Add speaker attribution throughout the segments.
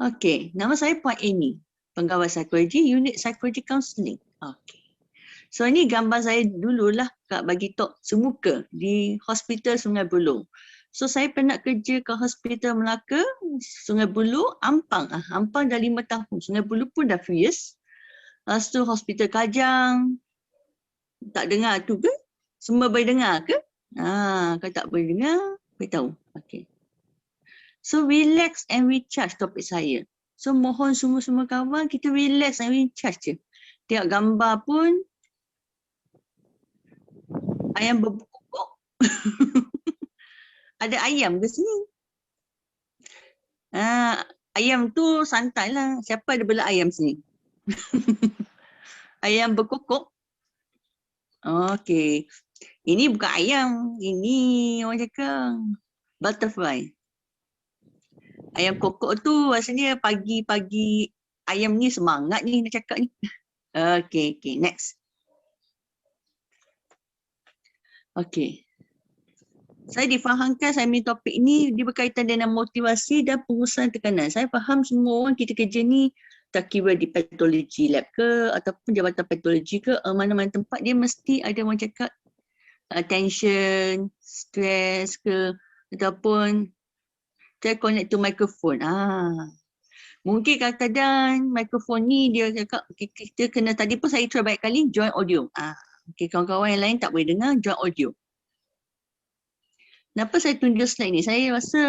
Speaker 1: Okey, nama saya Puan Amy, pegawai psikologi, unit psikologi counselling. Okey. So ini gambar saya dululah Kak bagi tok semuka di Hospital Sungai Buloh. So saya pernah kerja ke Hospital Melaka, Sungai Buloh, Ampang. Ampang dah 5 tahun, Sungai Buloh pun dah few years. Lepas tu Hospital Kajang, tak dengar tu ke? Semua boleh dengar ke? Kalau tak boleh dengar, beritahu. Okey. So relax and recharge topik saya. So mohon semua-semua kawan kita relax and recharge je. Tengok gambar pun ayam berbukuk. Ada ayam ke sini? Ayam tu santai lah. Siapa ada bela ayam sini? Ayam berkokok. Okey. Ini bukan ayam. Ini orang cakap butterfly. Ayam kokok tu rasanya pagi-pagi ayam ni semangat ni nak cakap ni. Okey, next. Okey. Saya difahamkan saya ambil topik ni dia berkaitan dengan motivasi dan pengurusan tekanan. Saya faham semua orang kita kerja ni tak kira di patologi lab ke ataupun jabatan patologi ke, mana-mana tempat dia mesti ada orang cakap tension, stress ke ataupun saya connect to microphone. Mungkin kadang-kadang mikrofon ni dia cakap kita kena, tadi pun saya try banyak kali join audio. Okay, kawan-kawan yang lain tak boleh dengar, join audio. Kenapa saya tunjuk slide ni? Saya rasa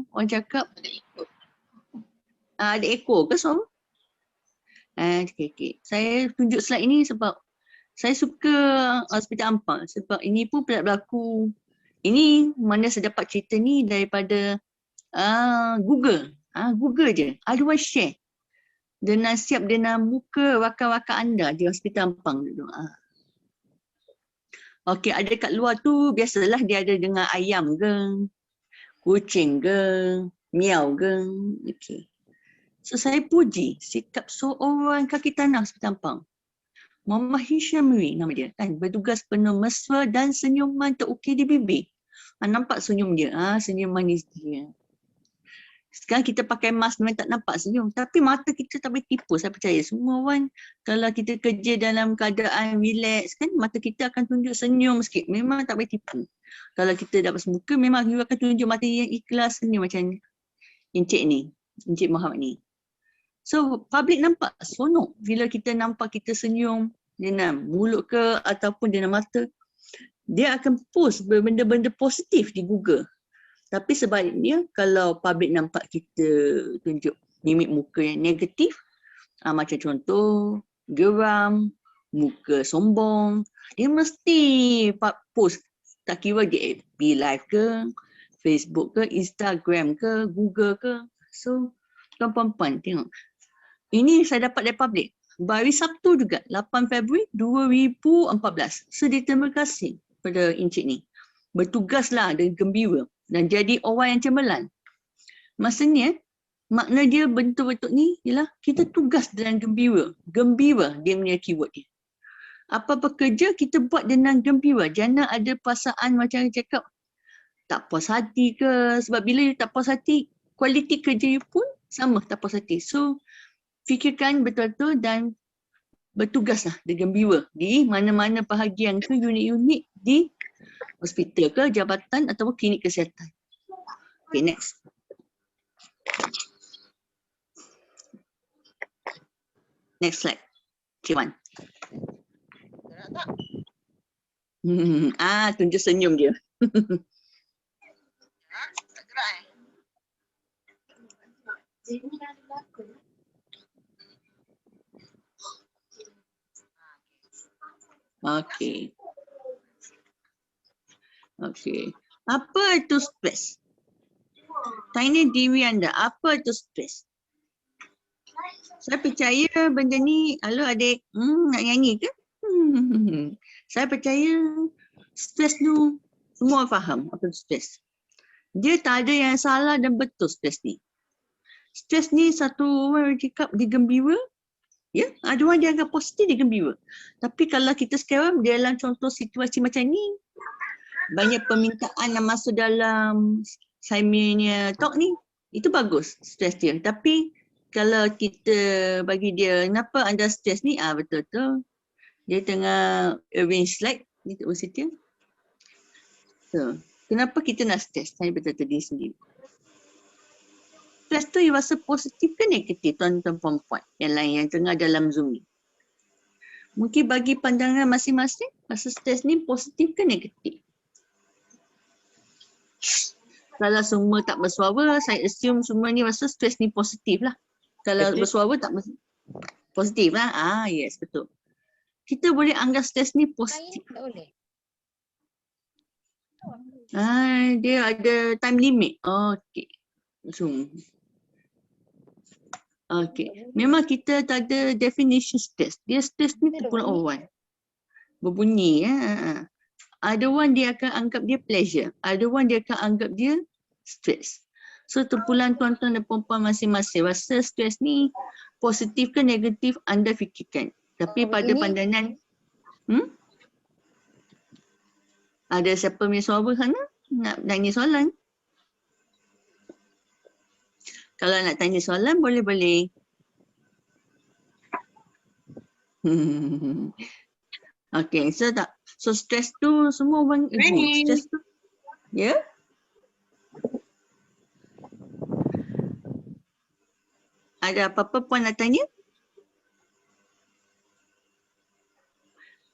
Speaker 1: orang cakap ada echo ke suara? Okay. Saya tunjuk slide ni sebab saya suka Hospital Ampang sebab ini pun pernah berlaku. Ini mana saya dapat cerita ni daripada Google. Google je. Ada orang share. Dengan siap dengan muka rakan-rakan anda di Hospital Ampang dulu. Okey, ada kat luar tu biasalah dia ada dengan ayam ke, kucing ke, miau ke. Okey. So saya puji sikap seorang kaki tanah Hospital Ampang. Muhammad Hishamri nama dia kan, bertugas penuh mesra dan senyuman terukir di bibir. Nampak senyum dia, senyum manis dia. Sekarang kita pakai mask memang tak nampak senyum. Tapi mata kita tak boleh tipu, saya percaya. Semua orang kalau kita kerja dalam keadaan relax kan, mata kita akan tunjuk senyum sikit. Memang tak boleh tipu. Kalau kita dapat semuka, memang kita akan tunjuk mata yang ikhlas senyum macam Encik ni, Encik Muhammad ni. So, public nampak seronok bila kita nampak kita senyum dengan mulut ke ataupun dengan mata. Dia akan post benda-benda positif di Google. Tapi sebaliknya kalau public nampak kita tunjuk mimik muka yang negatif, macam contoh geram, muka sombong, dia mesti post tak kira di FB Live ke, Facebook ke, Instagram ke, Google ke. So tuan-puan tengok. Ini saya dapat dari public. Hari Sabtu juga, 8 Februari 2014. So terima kasih pada Encik ni. Bertugaslah dan gembira dan jadi orang yang cemerlang. Maksudnya, makna dia betul-betul ni ialah kita tugas dengan gembira. Gembira dia punya keyword dia. Apa-apa kerja kita buat dengan gembira. Jangan ada perasaan macam cakap tak puas hati ke. Sebab bila you tak puas hati, kualiti kerja you pun sama tak puas hati. So, fikirkan betul-betul dan bertugaslah dengan gembira di mana-mana bahagian ke unit-unit di hospital ke, jabatan atau klinik kesihatan. Okay, next. Next slide. Cik Wan. Tunjuk senyum dia.
Speaker 2: Tak gerak
Speaker 1: Okay. Okay. Apa itu stres? Tanya diri anda, apa itu stres? Saya percaya benda ni, halo adik, nak nyanyi ke? Saya percaya stres tu semua faham apa itu stres. Dia tak ada yang salah dan betul stres ni. Stres ni satu orang cakap dia gembira, ya, ada orang dia anggap positif dia gembira. Tapi kalau kita sekarang dalam contoh situasi macam ni, banyak permintaan yang masuk dalam saya punya talk ni, itu bagus stres dia. Tapi kalau kita bagi dia, kenapa anda stres ni? Betul tu. Dia tengah arrange slide di universiti. So, kenapa kita nak stres? Saya betul-betul diri sendiri. Stres tu you rasa positif ke negatif tuan-tuan perempuan yang lain yang tengah dalam Zoom ni? Mungkin bagi pandangan masing-masing, rasa stres ni positif ke negatif? Kalau semua tak bersuara, saya assume semua ni rasa stres ni positif lah. Kalau bersuara tak positif lah. Yes, betul. Kita boleh anggap stres ni positif.
Speaker 2: Tak boleh.
Speaker 1: Dia ada time limit. Okey. Zoom. Okey. Memang kita tak ada definition stres. Dia stres ni terpulang orang. Berbunyi. Ada orang dia akan anggap dia pleasure. Ada orang dia akan anggap dia stres. So terpulang tuan-tuan dan perempuan masing-masing. Rasa stres ni positif ke negatif anda fikirkan. Tapi pada pandangan ada siapa punya suara sana? Nak tanya soalan? Kalau nak tanya soalan boleh-boleh. Okay, so stress tu semua orang agree. Stress tu, ya? Yeah? Ada apa-apa puan nak tanya?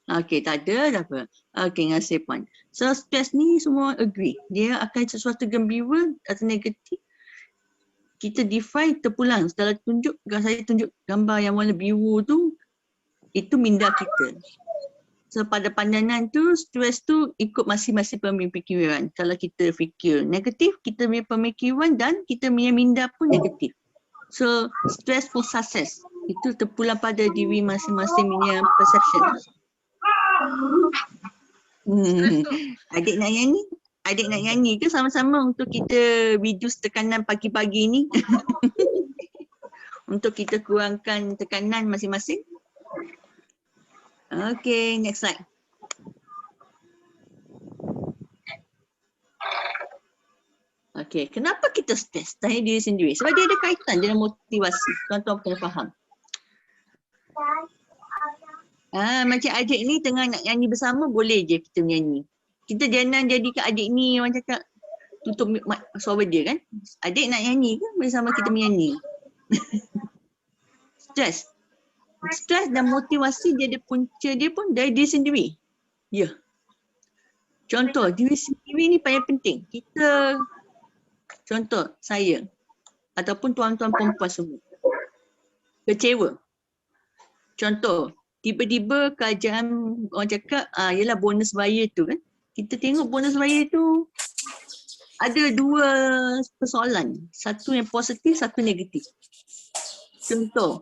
Speaker 1: Okay, tak ada, tak apa. Okay, terima kasih puan. So stress ni semua agree. Dia akan sesuatu gembira atau negatif. Kita define terpulang. Setelah tunjuk, saya tunjuk gambar yang warna biru tu, itu minda kita. So pada pandangan tu, stres tu ikut masing-masing pemikiran. Kalau kita fikir negatif, kita punya pemikiran dan kita punya minda pun negatif. So stress for success, itu terpulang pada diri masing-masing punya perception. Adik nak nyanyi? Adik nak nyanyi ke sama-sama untuk kita reduce tekanan pagi-pagi ni? Untuk kita kurangkan tekanan masing-masing? Okay, next slide. Okay, kenapa kita stres? Tanya diri sendiri. Sebab dia ada kaitan dengan motivasi. Tuan-tuan kena faham. Macam adik ni tengah nak nyanyi bersama, boleh je kita menyanyi. Kita jangan jadikan adik ni orang cakap tutup suara dia kan. Adik nak nyanyi ke bersama kita menyanyi? Stres. Stres dan motivasi dia ada punca dia pun dari diri sendiri. Ya. Contoh, diri sendiri ni paling penting. Kita, contoh saya ataupun tuan-tuan perempuan semua. Kecewa. Contoh, tiba-tiba kerajaan orang cakap, yelah bonus raya tu kan. Kita tengok bonus raya tu ada dua persoalan. Satu yang positif, satu negatif. Contoh,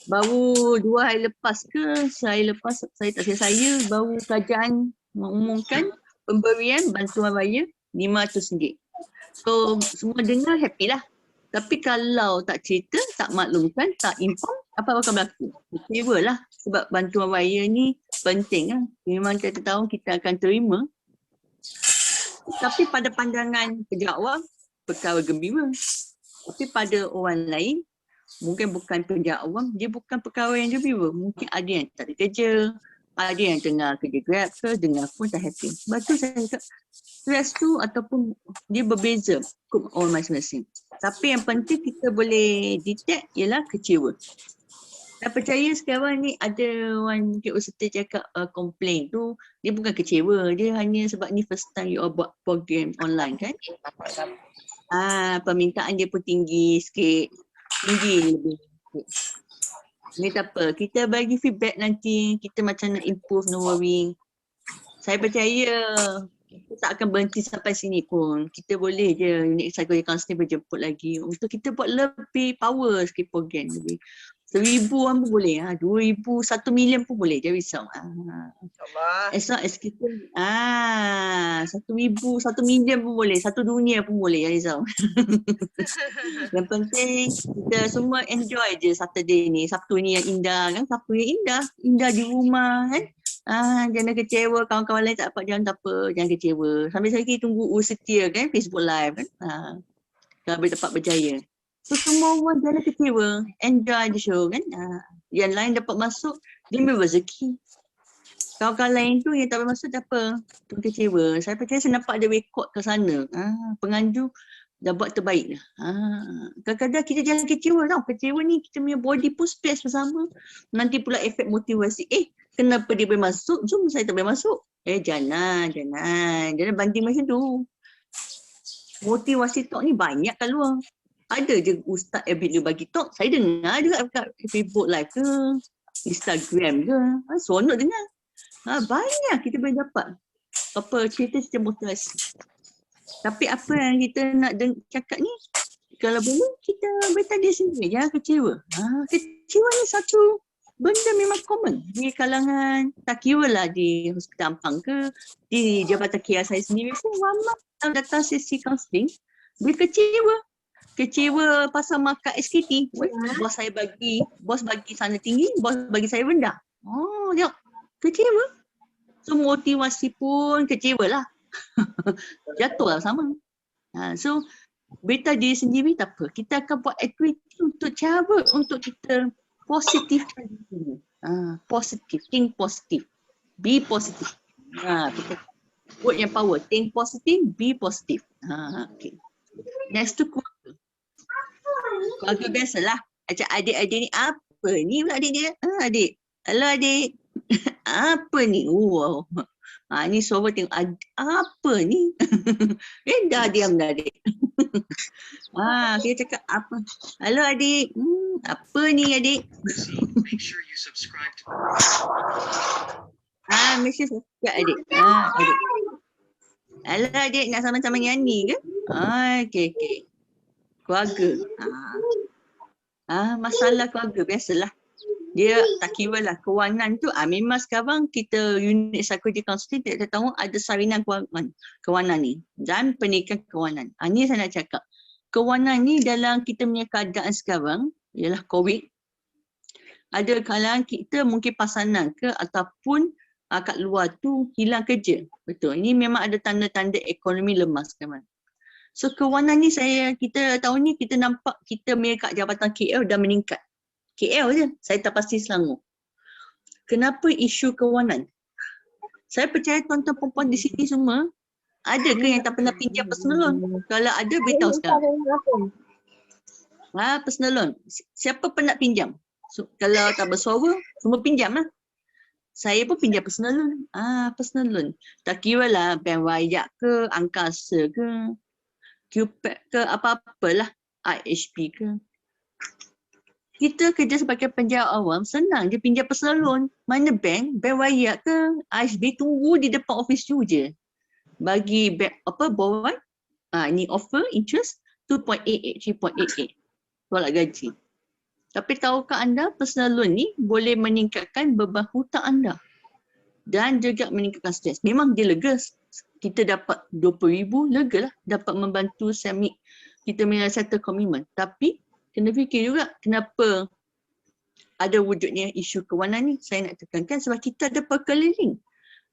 Speaker 1: baru 2 hari lepas ke, sehari lepas saya tak saya baru kerajaan mengumumkan pemberian bantuan raya RM500. So semua dengar happy lah. Tapi kalau tak cerita, tak maklumkan, tak inform, apa akan berlaku? Kecewa lah sebab bantuan raya ni penting lah. Memang kita tahu kita akan terima. Tapi pada pandangan penjawab, perkara gembira. Tapi pada orang lain, mungkin bukan penjawab awam, dia bukan perkara yang gembira. Mungkin ada yang tak ada kerja, ada yang tengah kerja Grab ke, dengar pun tak happy. Sebab tu saya cakap, stres tu ataupun dia berbeza ikut orang masing-masing. Tapi yang penting kita boleh detect ialah kecewa. Saya percaya sekarang ni ada orang peserta cakap komplain tu, dia bukan kecewa, dia hanya sebab ni first time you all buat program online kan. Permintaan dia pun tinggi sikit. Tinggi lebih. Ni tak apa, kita bagi feedback nanti, kita macam nak improve, no worry. Saya percaya kita tak akan berhenti sampai sini pun. Kita boleh je unit psychology counselling berjemput lagi untuk kita buat lebih power sikit program lebih. 1,000 orang pun boleh, 2,000, 1 million pun boleh, jangan risau. As long as kita 1,000, 1 million pun boleh, 1 dunia pun boleh, jangan risau. Yang penting kita semua enjoy je Saturday ni, Sabtu ni yang indah kan, Sabtu yang indah di rumah kan. Jangan kecewa, kawan-kawan lain tak dapat jalan tak apa, jangan kecewa. Sambil saya tunggu setia kan Facebook live kan. Kalau boleh dapat berjaya. So semua orang jalan kecewa. Enjoy the show kan. Yang lain dapat masuk, dia ambil rezeki. Kawan-kawan lain tu yang tak boleh masuk tak apa. Tu kecewa. Saya percaya saya nampak ada rekod ke sana. Penganjur dah buat terbaik lah. Kadang-kadang kita jangan kecewa tau. Kecewa ni kita punya body pun stress bersama. Nanti pula efek motivasi. Kenapa dia boleh masuk? Zoom saya tak boleh masuk. Jangan. Jangan banding macam tu. Motivasi talk ni banyak kat luar. Ada je Ustaz Abid dia bagi talk. Saya dengar juga kat Facebook live ke. Instagram ke. Seronok dengar. Banyak kita boleh dapat. Cerita-cerita motivasi. Tapi apa yang kita nak cakap ni, kalau boleh kita beritahu dia sendiri, jangan kecewa. Kecewa ni satu benda memang common di kalangan, tak kira lah di Hospital Ampang ke, di Jabatan KR saya sendiri pun ramai datang sesi kaunseling, dia kecewa. Kecewa pasal markah SKT. Bos bagi sana tinggi, bos bagi saya rendah. Tengok, kecewa. So motivasi pun kecewa lah. Jatuh lah sama. So beritahu diri sendiri tak apa. Kita akan buat aktiviti untuk cara untuk kita positifkan diri. Positif, think positif. Be positif. Kita buat yang power. Think positif, be positif. Okay. Next tu keluarga. Keluarga biasalah. Macam adik-adik ni, apa ni pula adik dia? Adik. Hello adik. Apa ni? Wow. Ni suara tengok apa ni? Dah diam dah adik. Kita cakap apa? Halo adik. Apa ni adik? Make sure you subscribe to make sure subscribe adik. Adik. Halo adik, nak sama-sama nyanyi ke? Okay. Keluarga. Masalah keluarga biasalah. Dia tak kira lah kewangan tu, memang sekarang kita unit psychology counselling kita tahu ada salinan kewangan ni dan pernikahan kewangan. Ni saya nak cakap. Kewangan ni dalam kita punya keadaan sekarang ialah COVID. Ada kalangan kita mungkin pasangan ke ataupun kat luar tu hilang kerja. Betul. Ini memang ada tanda-tanda ekonomi lemah sekarang. So kewangan ni kita tahun ni kita nampak kita punya kat Jabatan KL dah meningkat. KL je, saya tak pasti Selangor. Kenapa isu kewangan? Saya percaya tuan-tuan perempuan di sini semua, ada ke yang tak pernah pinjam personal loan? Kalau ada, beritahu sekarang. Personal loan. Siapa pernah pinjam? So, kalau tak bersuara, semua pinjam lah. Saya pun pinjam personal loan. Personal loan. Tak kira lah Bank Rakyat ke, Angkasa ke, QPAC ke, apa-apalah, IHP ke. Kita kerja sebagai penjawat awam, senang je pinjam personal loan. Mana bank rakyat ke, ISB tunggu di depan office you je. Bagi bank, borrow, ni offer interest 2.88, 3.88. Tolak gaji. Tapi tahukah anda personal loan ni boleh meningkatkan beban hutang anda. Dan juga meningkatkan stres. Memang dia lega. Kita dapat 20,000, lega lah. Dapat membantu kita settle komitmen. Tapi kena fikir juga kenapa ada wujudnya isu kewangan ni. Saya nak tekankan sebab kita ada perkeliling.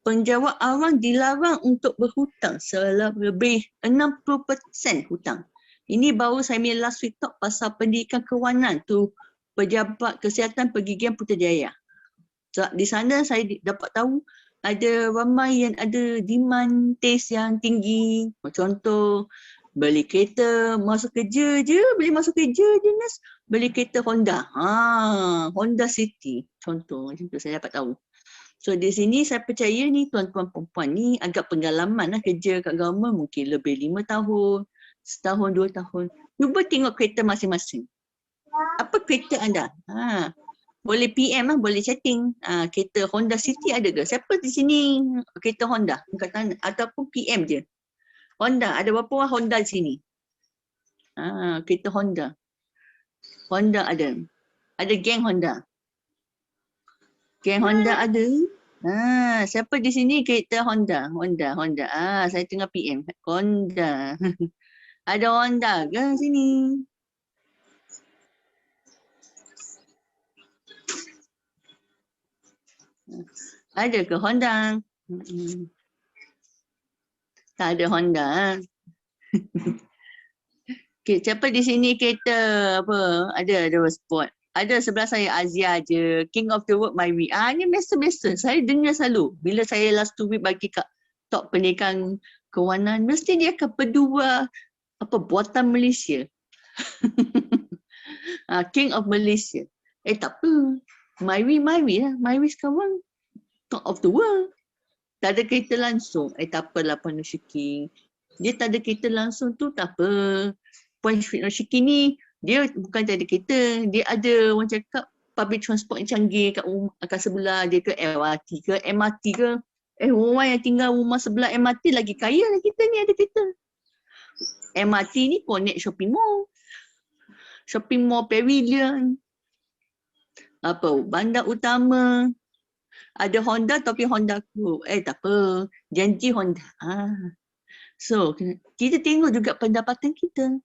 Speaker 1: Penjawat awam dilarang untuk berhutang selebih 60% hutang. Ini baru saya punya last week talk pasal pendidikan kewangan tu Pejabat Kesihatan Pergigian Putrajaya. So, di sana saya dapat tahu ada ramai yang ada demand taste yang tinggi. Contoh beli kereta, masuk kerja je, Nas. Beli kereta Honda. Honda City. Contoh, macam tu saya dapat tahu. So di sini saya percaya ni tuan-tuan perempuan ni agak pengalaman lah kerja kat government mungkin lebih 5 tahun, setahun, 2 tahun. Cuba tengok kereta masing-masing. Apa kereta anda? Boleh PM lah, boleh chatting. Kereta Honda City ada ke? Siapa di sini kereta Honda? Ataupun PM je. Honda, ada berapa orang Honda di sini? Kereta Honda. Honda ada. Ada geng Honda. Geng Honda ada. Siapa di sini kereta Honda? Honda. Saya tengah PM. Honda. Ada Honda ke sini? Ada ke Honda? Tak ada Honda. Okay, siapa di sini kereta apa? Ada sport. Ada sebelah saya Azia je. King of the World Mywi. Ni biasa-biasa. Saya dengar selalu. Bila saya last 2 week bagi kat top pendidikan kewarnaan, mesti dia akan berdua apa buatan Malaysia. King of Malaysia. Tak apa. Mywi lah. Mywi sekarang top of the world. Tak ada kereta langsung. Tak apalah Puan Syuki. Dia tak ada kereta langsung tu tak apa. Puan Syuki ni dia bukan tak ada kereta. Dia ada orang cakap public transport yang canggih kat kat sebelah dia ke LRT ke MRT ke. Orang yang tinggal rumah sebelah MRT lagi kaya lah kita ni ada kereta. MRT ni connect shopping mall. Shopping mall pavilion. Apa bandar utama. Ada Honda tapi Honda Group. Tak apa. Janji Honda. So, kita tengok juga pendapatan kita.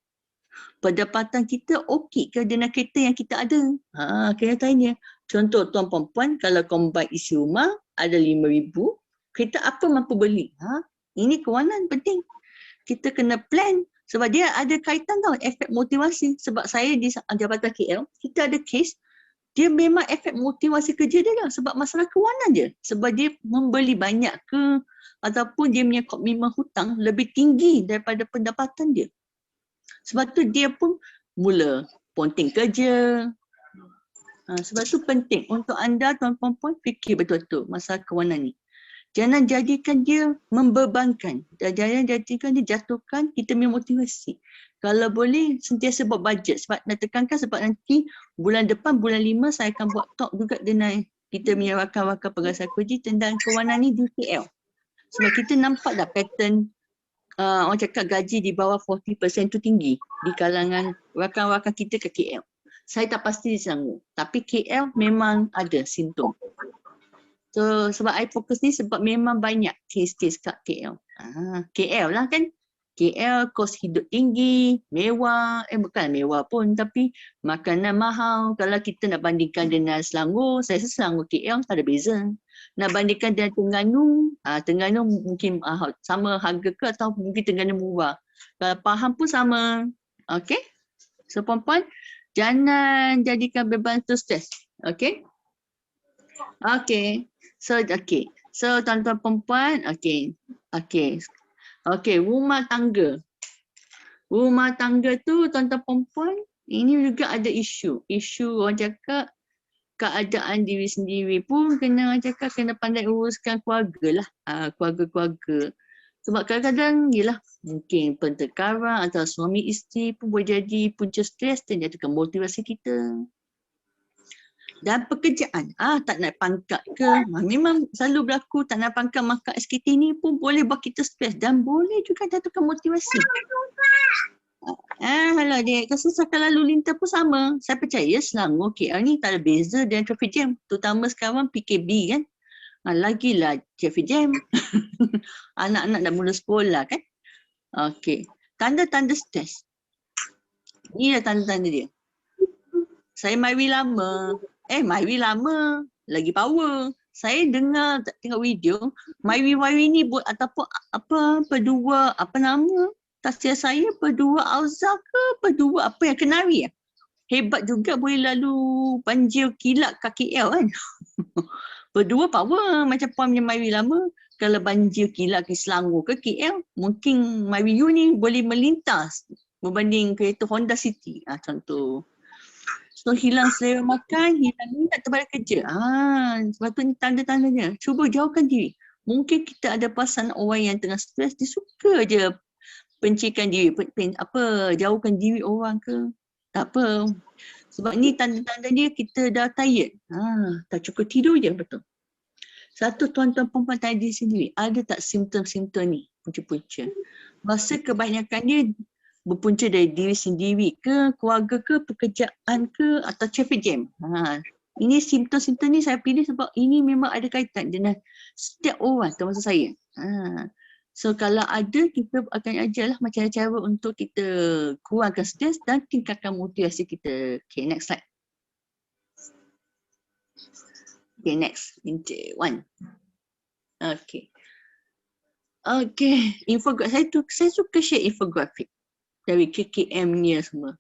Speaker 1: Pendapatan kita okey ke dengan kereta yang kita ada? Kena tanya. Contoh tuan perempuan, kalau combine isi rumah ada 5,000, kereta apa mampu beli? Ini kewangan penting. Kita kena plan sebab dia ada kaitan tau efek motivasi. Sebab saya di Jabatan KL, kita ada kes dia memang efek motivasi kerja dia lah sebab masalah kewangan je. Sebab dia membeli banyak ke ataupun dia punya komitmen hutang lebih tinggi daripada pendapatan dia. Sebab tu dia pun mula ponting kerja. Sebab tu penting untuk anda tuan-tuan pun fikir betul-betul masalah kewangan ni. Jangan jadikan dia membebankan. Jangan jadikan dia jatuhkan kita punya motivasi. Kalau boleh sentiasa buat bajet sebab nak tekankan sebab nanti bulan depan bulan 5 saya akan buat talk juga dengan kita punya rakan-rakan pengasas kerja tentang kewangan ni di KL. Sebab kita nampak dah pattern orang cakap gaji di bawah 40% tu tinggi di kalangan rakan-rakan kita ke KL. Saya tak pasti di Selangor tapi KL memang ada simptom. So sebab I fokus ni sebab memang banyak kes-kes kat KL. KL lah kan. KL kos hidup tinggi, mewah, bukan mewah pun tapi makanan mahal. Kalau kita nak bandingkan dengan Selangor, saya rasa Selangor KL tak ada beza. Nak bandingkan dengan Terengganu, Terengganu mungkin sama harga ke atau mungkin Terengganu murah. Kalau Pahang pun sama. Okay? So perempuan, jangan jadikan beban tu stres. Okay? Okay. So tuan-tuan perempuan, okay, rumah tangga. Rumah tangga tu tuan-tuan perempuan, ini juga ada isu. Isu orang cakap keadaan diri sendiri pun kena orang cakap kena pandai uruskan keluarga lah. Keluarga-keluarga. Sebab kadang-kadang yelah mungkin pertengkaran antara suami isteri pun boleh jadi punca stres dan jadikan motivasi kita. Dan pekerjaan, tak naik pangkat ke, memang selalu berlaku tak naik pangkat maka SKT ni pun boleh buat kita stres dan boleh juga jatuhkan motivasi. Halo adik, kesesakan lalu lintas pun sama. Saya percaya Selangor KL ni tak ada beza dengan traffic jam. Terutama sekarang PKB kan. Lagilah traffic jam. Anak-anak dah mula sekolah kan. Okey, tanda-tanda stres. Inilah tanda-tanda dia. Saya Mywi lama. Mywi lama. Lagi power. Saya dengar, tengok video. Mywi ni buat ataupun apa, Pedua, apa nama? Tafsir saya, Pedua Auzar ke? Pedua apa yang Kenari ya? Hebat juga boleh lalu banjir kilat kat KL kan? Pedua power macam Puan punya Mywi lama. Kalau banjir kilat ke Selangor ke KL, mungkin Mywi ni boleh melintas berbanding kereta Honda City. Contoh. So hilang selera makan, hilang minat terbalik kerja. Sebab tu ni tanda-tandanya. Cuba jauhkan diri. Mungkin kita ada pasangan orang yang tengah stres, dia suka je pencikan diri, jauhkan diri orang ke. Tak apa. Sebab ni tanda-tanda dia kita dah tired. Tak cukup tidur je betul. Satu tuan-tuan perempuan tanya diri sendiri, ada tak simptom-simptom ni? Punca-punca. Masa kebanyakan dia berpunca dari diri sendiri ke, keluarga ke, pekerjaan ke atau traffic jam. Ini simptom-simptom ni saya pilih sebab ini memang ada kaitan dengan setiap orang termasuk saya. So kalau ada, kita akan ajarlah macam cara untuk kita kurangkan stres dan tingkatkan motivasi kita. Okay, next slide. Okay, next. One. Okay. Okay, infografik. Saya suka share infografik. dari KKM ni semua.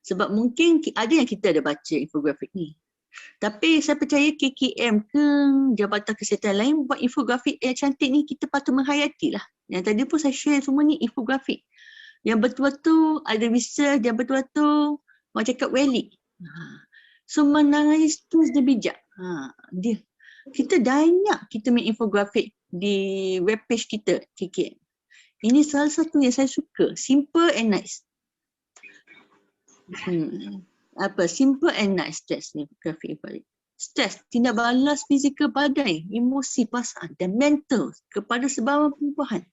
Speaker 1: Sebab mungkin ada yang kita ada baca infografik ni. Tapi saya percaya KKM ke Jabatan Kesihatan lain buat infografik yang cantik ni kita patut menghayati lah. Yang tadi pun saya share semua ni infografik. Yang betul-betul ada research, yang betul-betul orang cakap valid. So menangis terus dia bijak. Dia. Kita banyak kita main infografik di webpage kita KKM. Ini salah satu yang saya suka. Simple and nice. Simple and nice stress ni grafik infografik. Stres, tindak balas fizikal badan, emosi, perasaan dan mental kepada sebarang perubahan.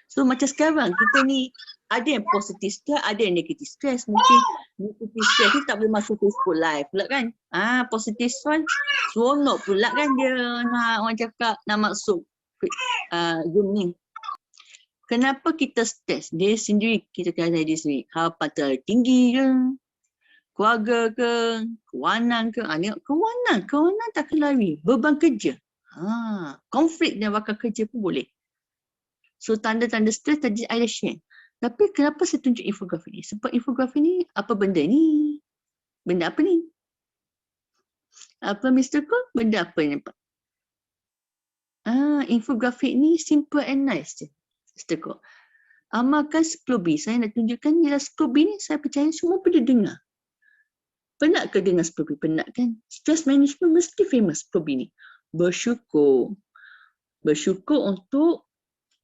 Speaker 1: So macam sekarang kita ni ada yang positif stress, ada yang negatif stress. Mungkin negatif stress ni tak boleh masuk Facebook live pula kan. Positif stress seronok pula kan dia nak orang cakap nak masuk Zoom ni. Kenapa kita stres? Dia sendiri, kita kata dia sendiri. Harapan terlalu tinggi ke? Keluarga ke? Kewangan ke? Kewangan tak kelari. Beban kerja. Konflik dan bakal kerja pun boleh. So tanda-tanda stres tadi I dah share. Tapi kenapa saya tunjuk infografik ni? Sebab infografik ni, apa benda ni? Benda apa ni? Apa Mr. Cole? Benda apa ni nampak? Infografik ni simple and nice je. Mr. Cole. Amalkan Sklobi. Saya nak tunjukkan ialah Sklobi ni saya percaya semua pernah dengar. Penat ke dengar Sklobi? Penat kan? Stress management mesti famous Sklobi ni. Bersyukur. Bersyukur untuk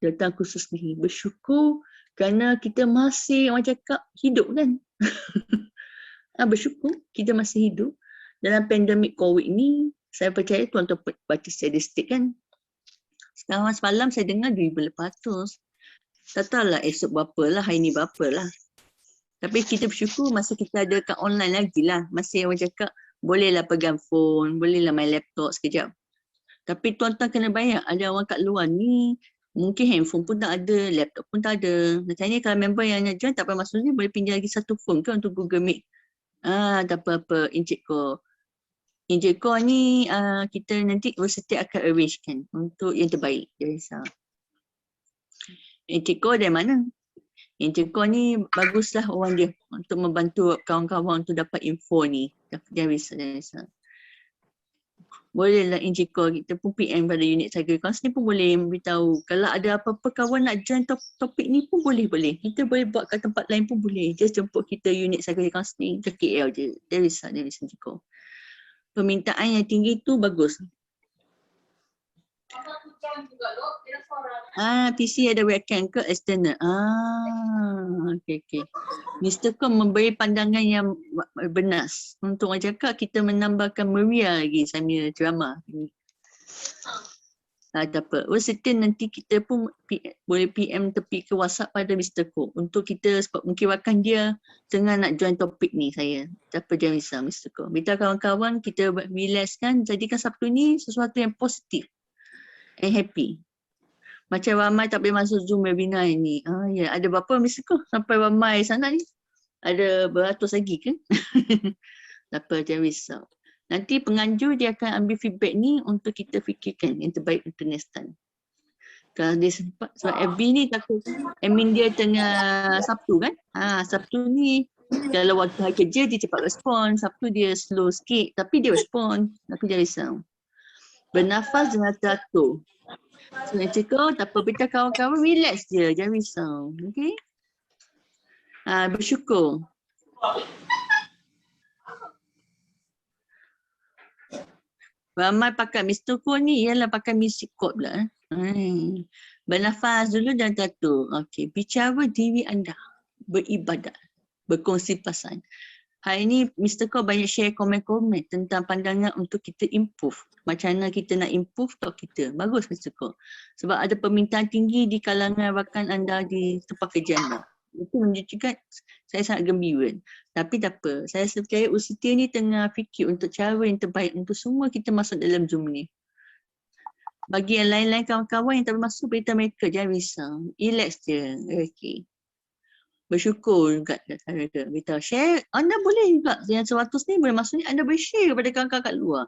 Speaker 1: datang kursus ni. Bersyukur kerana kita masih orang cakap hidup kan. Bersyukur kita masih hidup. Dalam pandemik COVID ni, saya percaya tuan-tuan baca statistik kan. Sekarang semalam saya dengar 2,800. Tak tahulah esok berapa lah, hari ni berapa lah. Tapi kita bersyukur masa kita ada kat online lagi lah. Masih orang cakap bolehlah pegang phone, bolehlah main laptop sekejap. Tapi tuan-tuan kena bayar, ada orang kat luar ni mungkin handphone pun tak ada, laptop pun tak ada. Macam ni kalau member yang nak join tak apa maksudnya boleh pinjam lagi satu phone ke untuk Google Meet. Tak apa-apa Encik Ko. Encik Ko ni kita nanti universiti akan arrange kan untuk yang terbaik. Jangan risau. Encik Ko dari mana? Encik Ko ni baguslah orang dia untuk membantu kawan-kawan untuk dapat info ni. Jangan risau. Bolehlah Encik Ko, kita pun PM pada unit psychology counselling pun boleh beritahu. Kalau ada apa-apa kawan nak join topik ni pun boleh. Kita boleh buat kat tempat lain pun boleh. Just jemput kita unit psychology counselling ke KL je. Dia bisa Encik Ko. Permintaan yang tinggi tu bagus. PC ada webcam ke external? Okay. Mr. Ko memberi pandangan yang benar. Untuk orang cakap kita menambahkan meriah lagi sambil drama. Tak apa. Certain nanti kita pun boleh PM tepi ke WhatsApp pada Mr. Ko. Untuk kita sebab mungkin bahkan dia tengah nak join topik ni saya. Tak apa jangan risau Mr. Ko. Minta kawan-kawan kita relaxkan. Jadikan Sabtu ni sesuatu yang positif. And happy. Macam ramai tak boleh masuk Zoom webinar ni. Ya, ada berapa Mr. Ko? Sampai ramai sana ni. Ada beratus lagi ke? Tak apa, jangan risau. Nanti penganjur dia akan ambil feedback ni untuk kita fikirkan yang terbaik untuk next time. Kalau dia sempat, sebab FB ni takut admin dia tengah Sabtu kan? Sabtu ni kalau waktu hari kerja dia cepat respon. Sabtu dia slow sikit tapi dia respon. Tapi jangan risau. Bernafas dengan teratur. So Encik Ko, tak apa, kita kawan-kawan relax je, jangan risau. Okay? Bersyukur. Ramai pakai Mr. Ko ni ialah pakai music code pula. Bernafas dulu dan teratur. Okay, bicara diri anda. Beribadat. Berkongsi perasaan. Hari ni Mr. Ko banyak share komen-komen tentang pandangan untuk kita improve. Macam mana kita nak improve talk kita. Bagus Mr. Ko. Sebab ada permintaan tinggi di kalangan rakan anda di tempat kerja anda. Itu menunjukkan saya sangat gembira. Tapi tak apa. Saya percaya UCT ni tengah fikir untuk cara yang terbaik untuk semua kita masuk dalam Zoom ni. Bagi yang lain-lain kawan-kawan yang tak masuk, beritahu mereka. Jangan risau. Relax je. Okay. Bersyukur juga mereka. Beritahu share. Anda boleh juga. Yang 100 ni boleh masuk ni. Anda boleh share kepada kawan-kawan kat luar.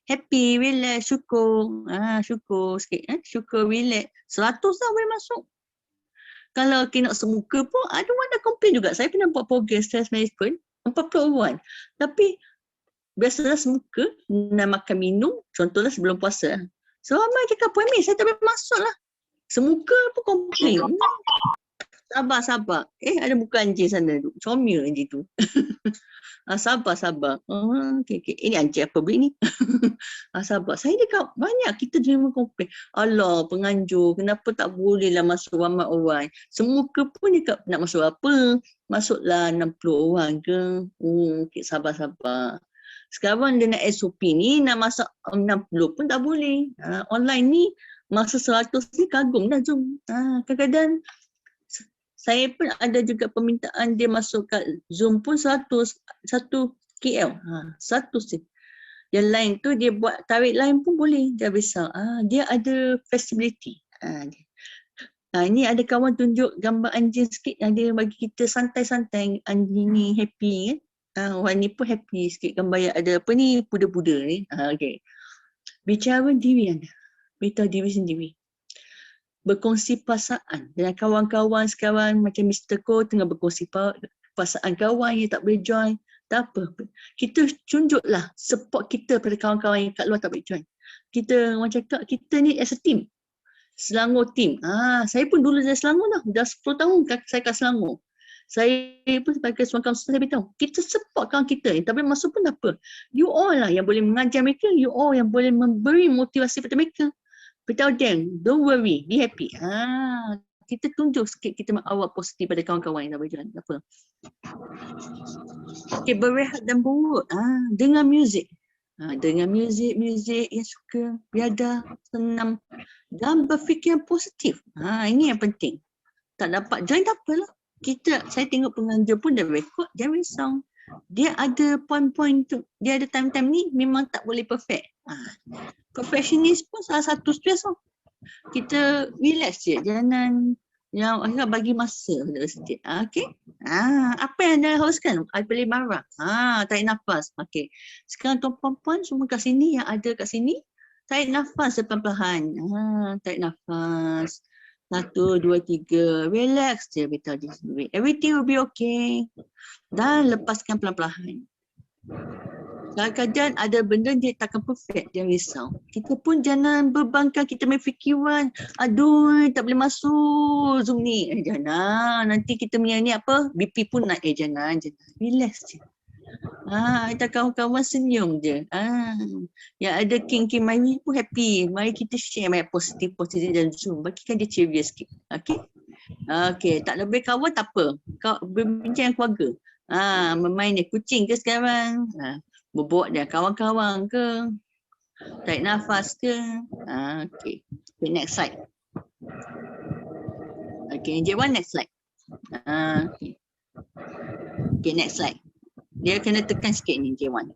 Speaker 1: Happy, relax, syukur. Syukur sikit. Syukur, relax. 100 dah boleh masuk. Kalau kena semuka pun ada orang dah komplain juga. Saya pernah buat program stress management 40 orang. Tapi biasalah semuka nak makan minum, contohnya sebelum puasa. So ramai cakap appointment, saya tak boleh masuk lah. Semuka pun komplain. Sabar. Ada muka anjing sana tu. Comel anjing tu. Sabar. Okay. Ini anjing apa beli ni? Sabar. Saya dekat banyak kita terima komplain. Allah, penganjur, kenapa tak boleh lah masuk ramai orang? Semuka pun dekat nak masuk apa? Masuklah 60 orang ke? Okay, sabar. Sekarang dia nak SOP ni, nak masak 60 pun tak boleh. Online ni, masa 100 ni kagum dah Zoom. Kadang-kadang saya pun ada juga permintaan dia masuk kat Zoom pun 1 KL. 100 je. Yang lain tu dia buat tarik lain pun boleh. Dia risau. Dia ada flexibility. Ini ada kawan tunjuk gambar anjing sikit yang dia bagi kita santai-santai. Anjing ni happy kan. Orang ni pun happy sikit gambar yang ada apa ni, puda-puda ni. Okay. Bicara diri anda. Beritahu diri sendiri. Berkongsi perasaan dengan kawan-kawan sekarang macam Mr. Ko tengah berkongsi perasaan kawan yang tak boleh join, tak apa. Kita tunjuklah support kita pada kawan-kawan yang kat luar tak boleh join. Kita orang cakap kita ni as a team. Selangor team. Saya pun dulu dari Selangor dah 10 tahun saya kat Selangor. Saya pun sebagai seorang kaunselor saya beritahu, kita support kawan kita yang tak boleh masuk pun tak apa. You all lah yang boleh mengajar mereka, you all yang boleh memberi motivasi kepada mereka. Beritahu them, don't worry, be happy. Kita tunjuk sikit kita awal positif pada kawan-kawan yang tak boleh jalan. Apa? Okay, berehat dan buruk. Dengar muzik. Dengar muzik yang suka, biada, senam. Dan berfikir yang positif. Ini yang penting. Tak dapat join tak apalah. Saya tengok pengajar pun dah rekod, dia risau. Dia ada point-point tu. Dia ada time-time ni memang tak boleh perfect. Perfectionist pun salah satu stress tau. Kita relax je. Jangan yang agak bagi masa sikit. Okay. Apa yang anda haruskan? I boleh marah. Tarik nafas. Okay. Sekarang tuan puan-puan semua kat sini yang ada kat sini. Tarik nafas perlahan-lahan. Tarik nafas. 1, 2, 3. Relax je. Beritahu diri sendiri. Everything will be okay. Dan lepaskan pelan-pelan. Kadang-kadang ada benda dia takkan perfect, dia risau. Kita pun jangan bebankan kita main fikiran. Aduh, tak boleh masuk Zoom ni. Jangan. Nanti kita punya ni apa, BP pun naik. Jangan. Relax je. Kita kawan-kawan senyum je. Yang ada King Mari pun happy. Mari kita share banyak positif dalam Zoom. Bagikan dia ceria sikit. Okay. Tak lebih kawan tak apa. Berbincang keluarga. Memain dia kucing ke sekarang? Berbuat dia kawan-kawan ke? Tarik nafas ke? Okay. Next slide. Okay, J1 next slide. Okay, next slide. Dia kena tekan sikit ni J1.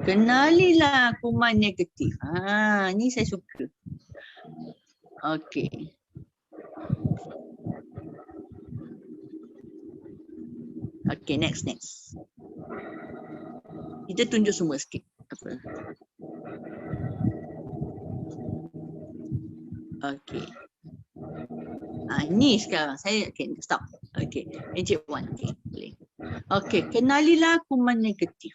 Speaker 1: Kenalilah kuman negatif. Ni saya suka. Okay. Okay, next. Kita tunjuk semua sikit. Okay. Ni sekarang saya stop. Okay. Encik 1. Okay, boleh. Okay, kenalilah kuman negatif.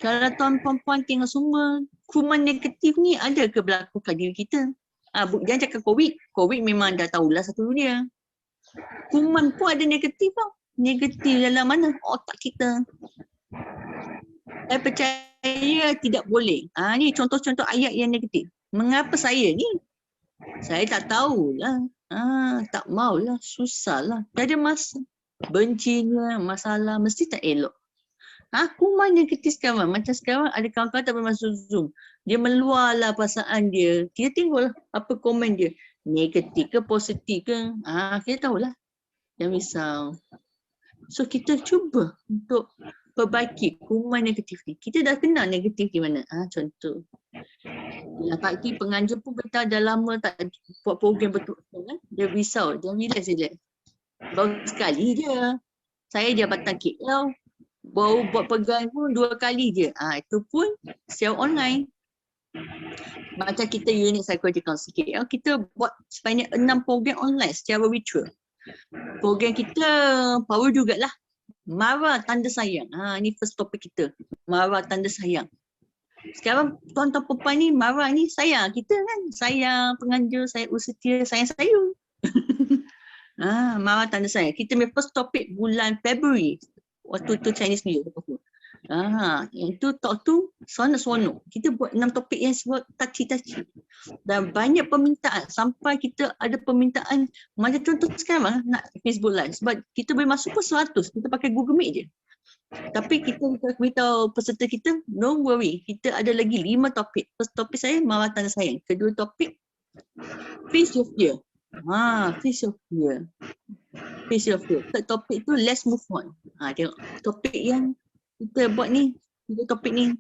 Speaker 1: Kalau tuan puan-puan tengok semua, kuman negatif ni ada ke berlaku kat diri kita? Jangan cakap COVID. COVID memang dah tahulah satu dunia. Kuman pun ada negatif tau. Negatif dalam mana? Otak kita. Saya percaya tidak boleh. Ni contoh-contoh ayat yang negatif. Mengapa saya ni? Saya tak tahulah. Tak maulah. Susahlah. Tak ada masa. Bencinya, masalah mesti tak elok. Kuman negatif sekarang. Macam sekarang ada kawan-kawan tak boleh masuk Zoom. Dia meluarlah perasaan dia. Kita tengoklah apa komen dia. Negatif ke positif ke. Kita tahulah. Jangan risau. So kita cuba untuk perbaiki kuman negatif ni. Kita dah kenal negatif di mana. Contoh. Fakti penganjur pun kita dah lama tak buat program betul-betul kan. Dia risau. Dia relax je. Baru sekali je. Saya Jabatan KL. Baru buat pegang pun 2 kali je. Itu pun secara online. Macam kita unit psychological sikit. Kita buat sebanyak 6 program online secara virtual. Program kita power jugalah. Marah tanda sayang. Ni first topik kita. Marah tanda sayang. Sekarang tuan-tuan perempuan ni marah ni sayang kita kan. Sayang penganjur, sayang usetia, sayang sayang. Marah tanda sayang. Kita punya first topik bulan Februari. Waktu tu Chinese New Year. Yang tu talk tu seronok. Kita buat 6 topik yang sebut touchy-touchy. Dan banyak permintaan sampai kita ada permintaan macam contoh sekarang nak Facebook Live. Sebab kita boleh masuk pun 100. Kita pakai Google Meet je. Tapi kita beritahu peserta kita, don't worry. Kita ada lagi 5 topik. First topik saya, marah tanda sayang. Kedua topik, face your fear. Face your fear. Face your fear. Third topik tu, let's move on. Tengok topik yang kita buat ni, tiga topik ni.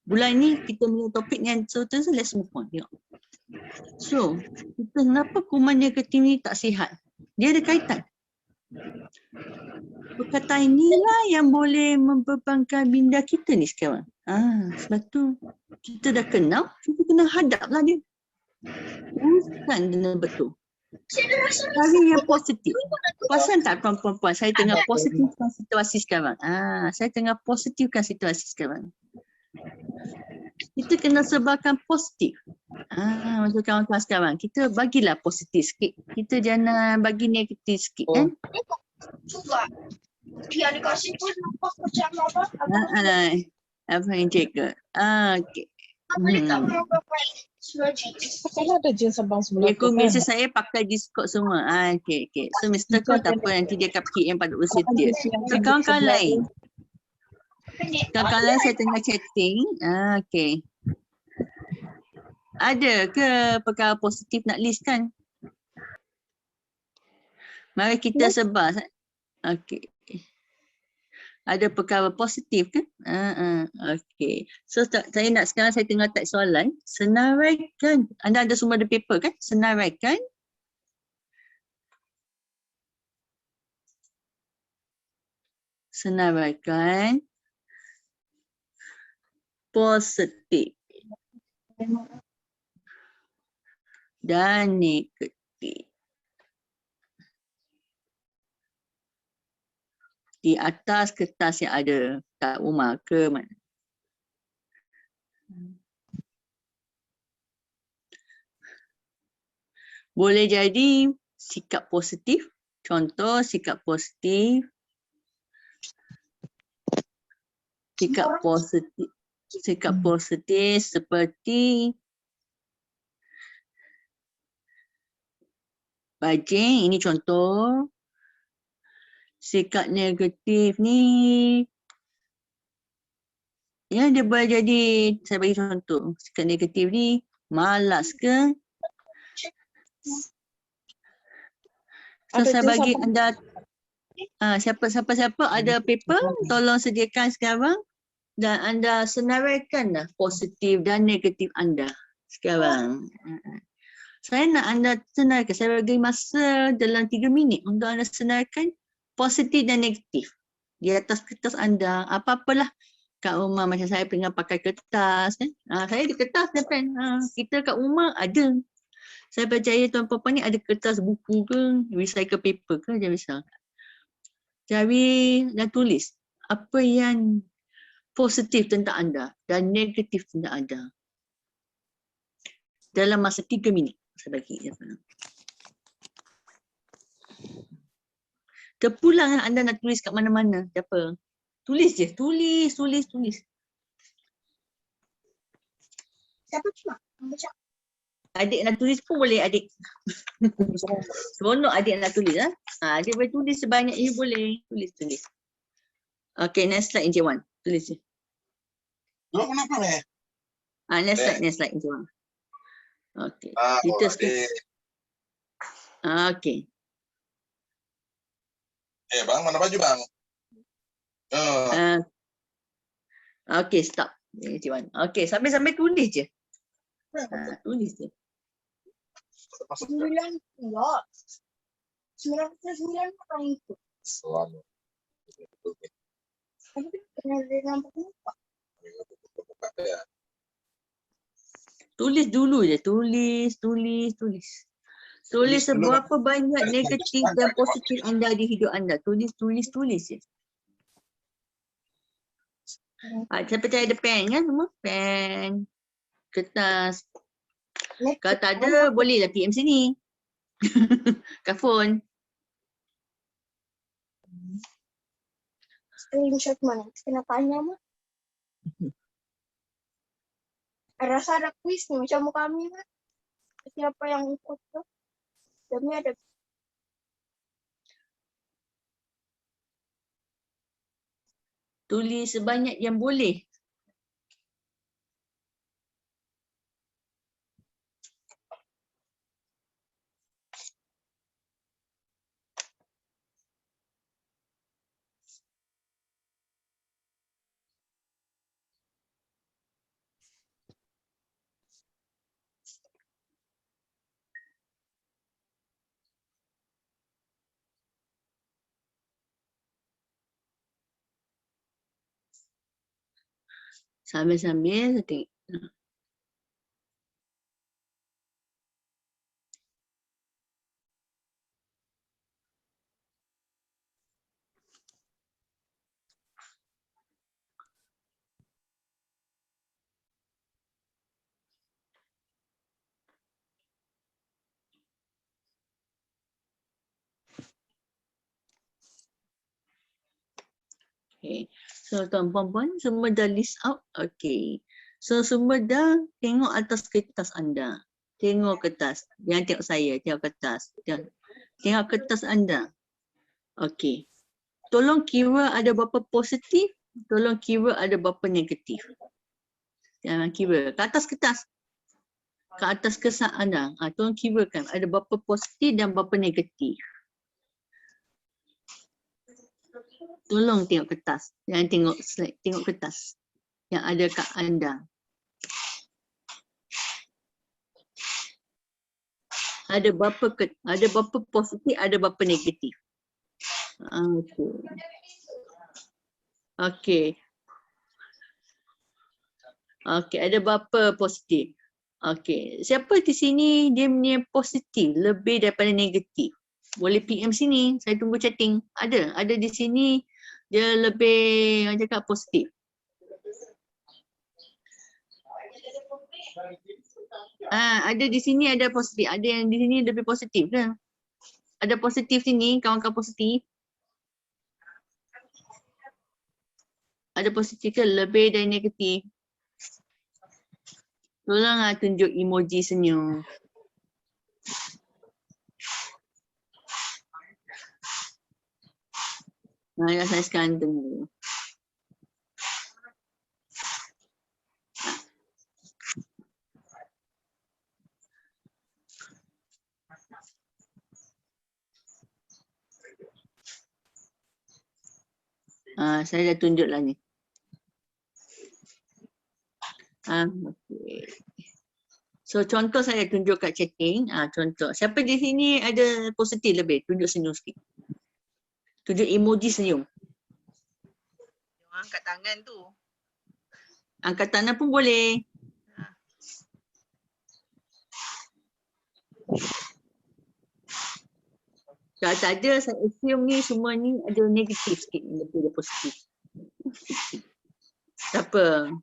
Speaker 1: Bulan ni kita punya topik yang so let's move on. Tengok. So, kita kenapa kuman negatif ni tak sihat? Dia ada kaitan. Perkataan inilah yang boleh membebankan minda kita ni sekarang. Sebab tu kita dah kenal, kita kena hadaplah dia. Bukan dengan betul. Cari yang positif. Perasan tak perempuan-perempuan? Saya tengah positifkan situasi sekarang. Saya tengah positifkan situasi sekarang. Kita kena sebarkan positif. Macam kawan-kawan sekarang. Kita bagilah positif sikit. Kita jangan bagi negatif sikit kan?
Speaker 2: Cuba. Dia ada kasih pun nampak macam apa?
Speaker 1: Apa yang cakap? Okay.
Speaker 2: Boleh tak berapa
Speaker 3: Kalau ada jenis abang sebelah
Speaker 1: Dia biasa saya pakai Discord semua. Okay. So Mr. Ko tak apa, nanti dia cupcake yang pada usia dia. So kawan-kawan lain. Kawan-kawan lain saya tengah chatting. Okay. Ada ke perkara positif nak list kan? Mari kita sebar. Okay. Ada perkara positif kan? Okay. So saya nak sekarang saya tengah type soalan. Senaraikan. Anda ada semua ada paper kan? Senaraikan. Senaraikan. Positif. Dan negatif. Di atas kertas yang ada kat rumah ke mana. Boleh jadi sikap positif. Contoh sikap positif. Sikap positif seperti bajing. Ini contoh. Sikap negatif ni, ya dia boleh jadi, saya bagi contoh. Sikap negatif ni, malas ke? So saya bagi anda, siapa-siapa ada paper, tolong sediakan sekarang. Dan anda senaraikan dah positif dan negatif anda sekarang. Saya nak anda senaraikan, saya bagi masa dalam 3 minit untuk anda senaraikan positif dan negatif di atas kertas anda. Apa-apalah kat rumah macam saya tengah pakai kertas kan. Saya ada kertas depan. Kita kat rumah ada. Saya percaya tuan perempuan ni ada kertas buku ke, recycle paper ke, jangan risau. Cari dan tulis apa yang positif tentang anda dan negatif tentang anda. Dalam masa 3 minit saya bagi. Terpulang anda nak tulis kat mana-mana. Siapa? Tulis je. Tulis.
Speaker 2: Siapa cuma? Macam
Speaker 1: Adik nak tulis pun boleh adik. Seronok adik nak tulis. Adik boleh tulis sebanyak you boleh. Tulis. Okay, next slide Encik Wan. Tulis je. Next slide Encik Wan. Okay. Kita okay.
Speaker 4: Bang, mana baju bang?
Speaker 1: Okay, stop. Encik Wan. Okay, sambil-sambil tulis je. Tulis je.
Speaker 2: 9 enggak. 99 orang itu.
Speaker 4: Selalu.
Speaker 2: Tapi kena ada nampak.
Speaker 1: Tulis dulu je. Tulis. Tulis
Speaker 4: Tulis dulu,
Speaker 1: seberapa banyak
Speaker 4: Tulis
Speaker 1: negatif
Speaker 4: dulu.
Speaker 1: dan positif anda di hidup anda. Tulis je. Siapa tak ada pen kan semua? Pen, kertas. Kalau tak ada, bolehlah PM sini. Kat phone.
Speaker 2: Screenshot mana? Kena tanya mah. Rasa ada kuis nih macam kami mah. Siapa yang ikut tuh? Demi ada
Speaker 1: Tulis sebanyak yang boleh. Sambil-sambil saya tengok. Okay. So tuan puan-puan semua dah list out. Okay. So semua dah tengok atas kertas anda. Tengok kertas. Jangan tengok saya, tengok kertas. Tengok kertas anda. Okay. Tolong kira ada berapa positif, tolong kira ada berapa negatif. Jangan kira. Ke atas kertas. Ke atas kertas anda. Tolong kirakan ada berapa positif dan berapa negatif. Tolong tengok kertas. Jangan tengok slide, tengok kertas yang ada kat anda. Ada berapa positif, ada berapa negatif. Okey. Okey. Okey, ada berapa positif? Okey, siapa di sini dia punya positif lebih daripada negatif? Boleh PM sini, saya tunggu chatting. Ada di sini dia lebih orang cakap positif. Ada di sini ada positif, ada yang di sini lebih positif ke? Ada positif sini, kawan-kawan positif. Ada positif ke lebih dari negatif? Tolonglah tunjuk emoji senyum. Saya sekarang tunggu. Saya dah tunjuk lah ni. Okay. So contoh saya tunjuk kat chatting. Contoh. Siapa di sini ada positif lebih? Tunjuk senyum sikit. Tunjuk emoji senyum.
Speaker 5: Angkat tangan tu.
Speaker 1: Angkat tangan pun boleh. Kalau tak ada, saya assume ni semua ni ada negatif sikit lebih dari positif. Tak apa.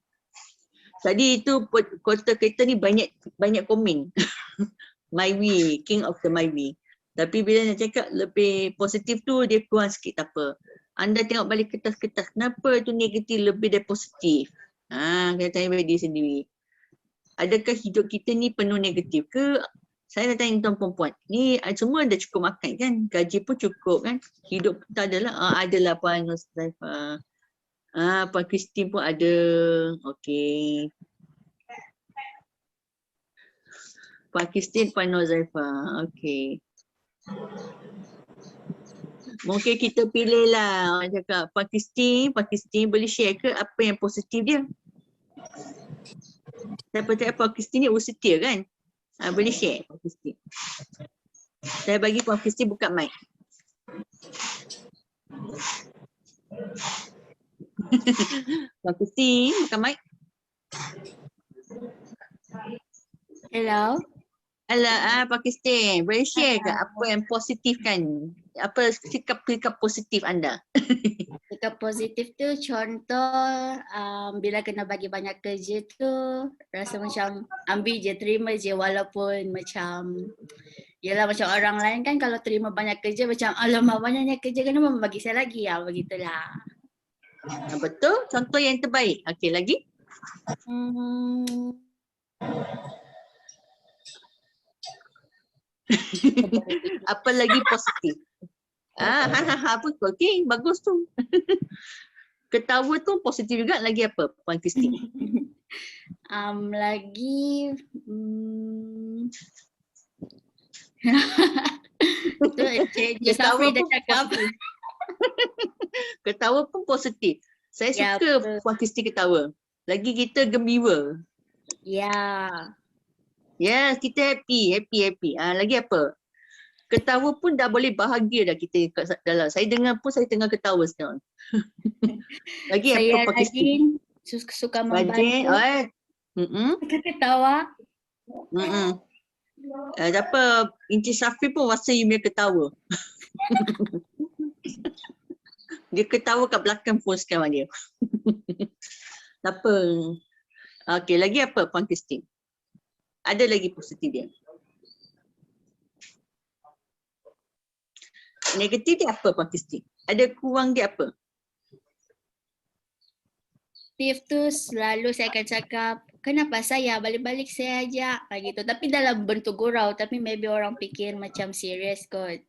Speaker 1: Tadi itu kota kereta ni banyak komen. Myvi, king of the Myvi. Tapi bila nak cakap lebih positif tu dia kurang sikit, tak apa. Anda tengok balik kertas-kertas, kenapa tu negatif lebih dari positif? Kena tanya balik diri sendiri. Adakah hidup kita ni penuh negatif ke? Saya nak tanya tuan perempuan, ni semua dah cukup makan kan? Gaji pun cukup kan? Hidup kita adalah Puan Nusraifah. Puan Christine pun ada. Okey. Puan Christine, Puan Nusraifah. Okey. Mungkin kita pilih lah. Orang cakap Puan Christine boleh share ke apa yang positif dia? Saya percaya Puan Christine ni setia kan? Boleh share Puan Christine. Saya bagi Puan Christine buka mic. Puan Christine buka mic.
Speaker 5: Hello.
Speaker 1: Alah, Pakistan, boleh share ke apa yang positif kan? Apa sikap-sikap positif anda?
Speaker 5: Sikap positif tu contoh bila kena bagi banyak kerja tu rasa macam ambil je, terima je walaupun macam yalah macam orang lain kan kalau terima banyak kerja macam alamak banyaknya kerja kenapa bagi saya lagi begitulah.
Speaker 1: Betul, contoh yang terbaik. Okey, lagi?
Speaker 5: Hmm,
Speaker 1: Apa lagi positif? Apa tu? Okey, bagus tu. Ketawa tu positif juga. Lagi apa, Puan Kristi?
Speaker 5: lagi tu Encik Safri dah cakap.
Speaker 1: positif. Ketawa pun positif. Saya
Speaker 5: Ya,
Speaker 1: suka
Speaker 5: betul.
Speaker 1: Puan Kristi ketawa. Lagi kita gembira.
Speaker 5: Ya.
Speaker 1: Yes, kita happy. Lagi apa? Ketawa pun dah boleh bahagia dah kita kat dalam. Saya dengar pun saya tengah ketawa sekarang. Lagi
Speaker 5: Saya
Speaker 1: apa Puan Kristi?
Speaker 5: rajin, suka
Speaker 1: Rajin.
Speaker 5: membantu, suka ketawa.
Speaker 1: Apa Encik Syafi pun rasa you punya ketawa. Dia ketawa kat belakang pun sekarang dia. Apa? Okey, lagi apa Puan Kristi? Ada lagi positif dia. Negatif dia apa Puan Kristi? Ada kurang dia apa?
Speaker 5: Tips tu selalu saya akan cakap, kenapa saya balik-balik saya ajak gitu. Tapi dalam bentuk gurau, tapi maybe orang fikir macam serius kot.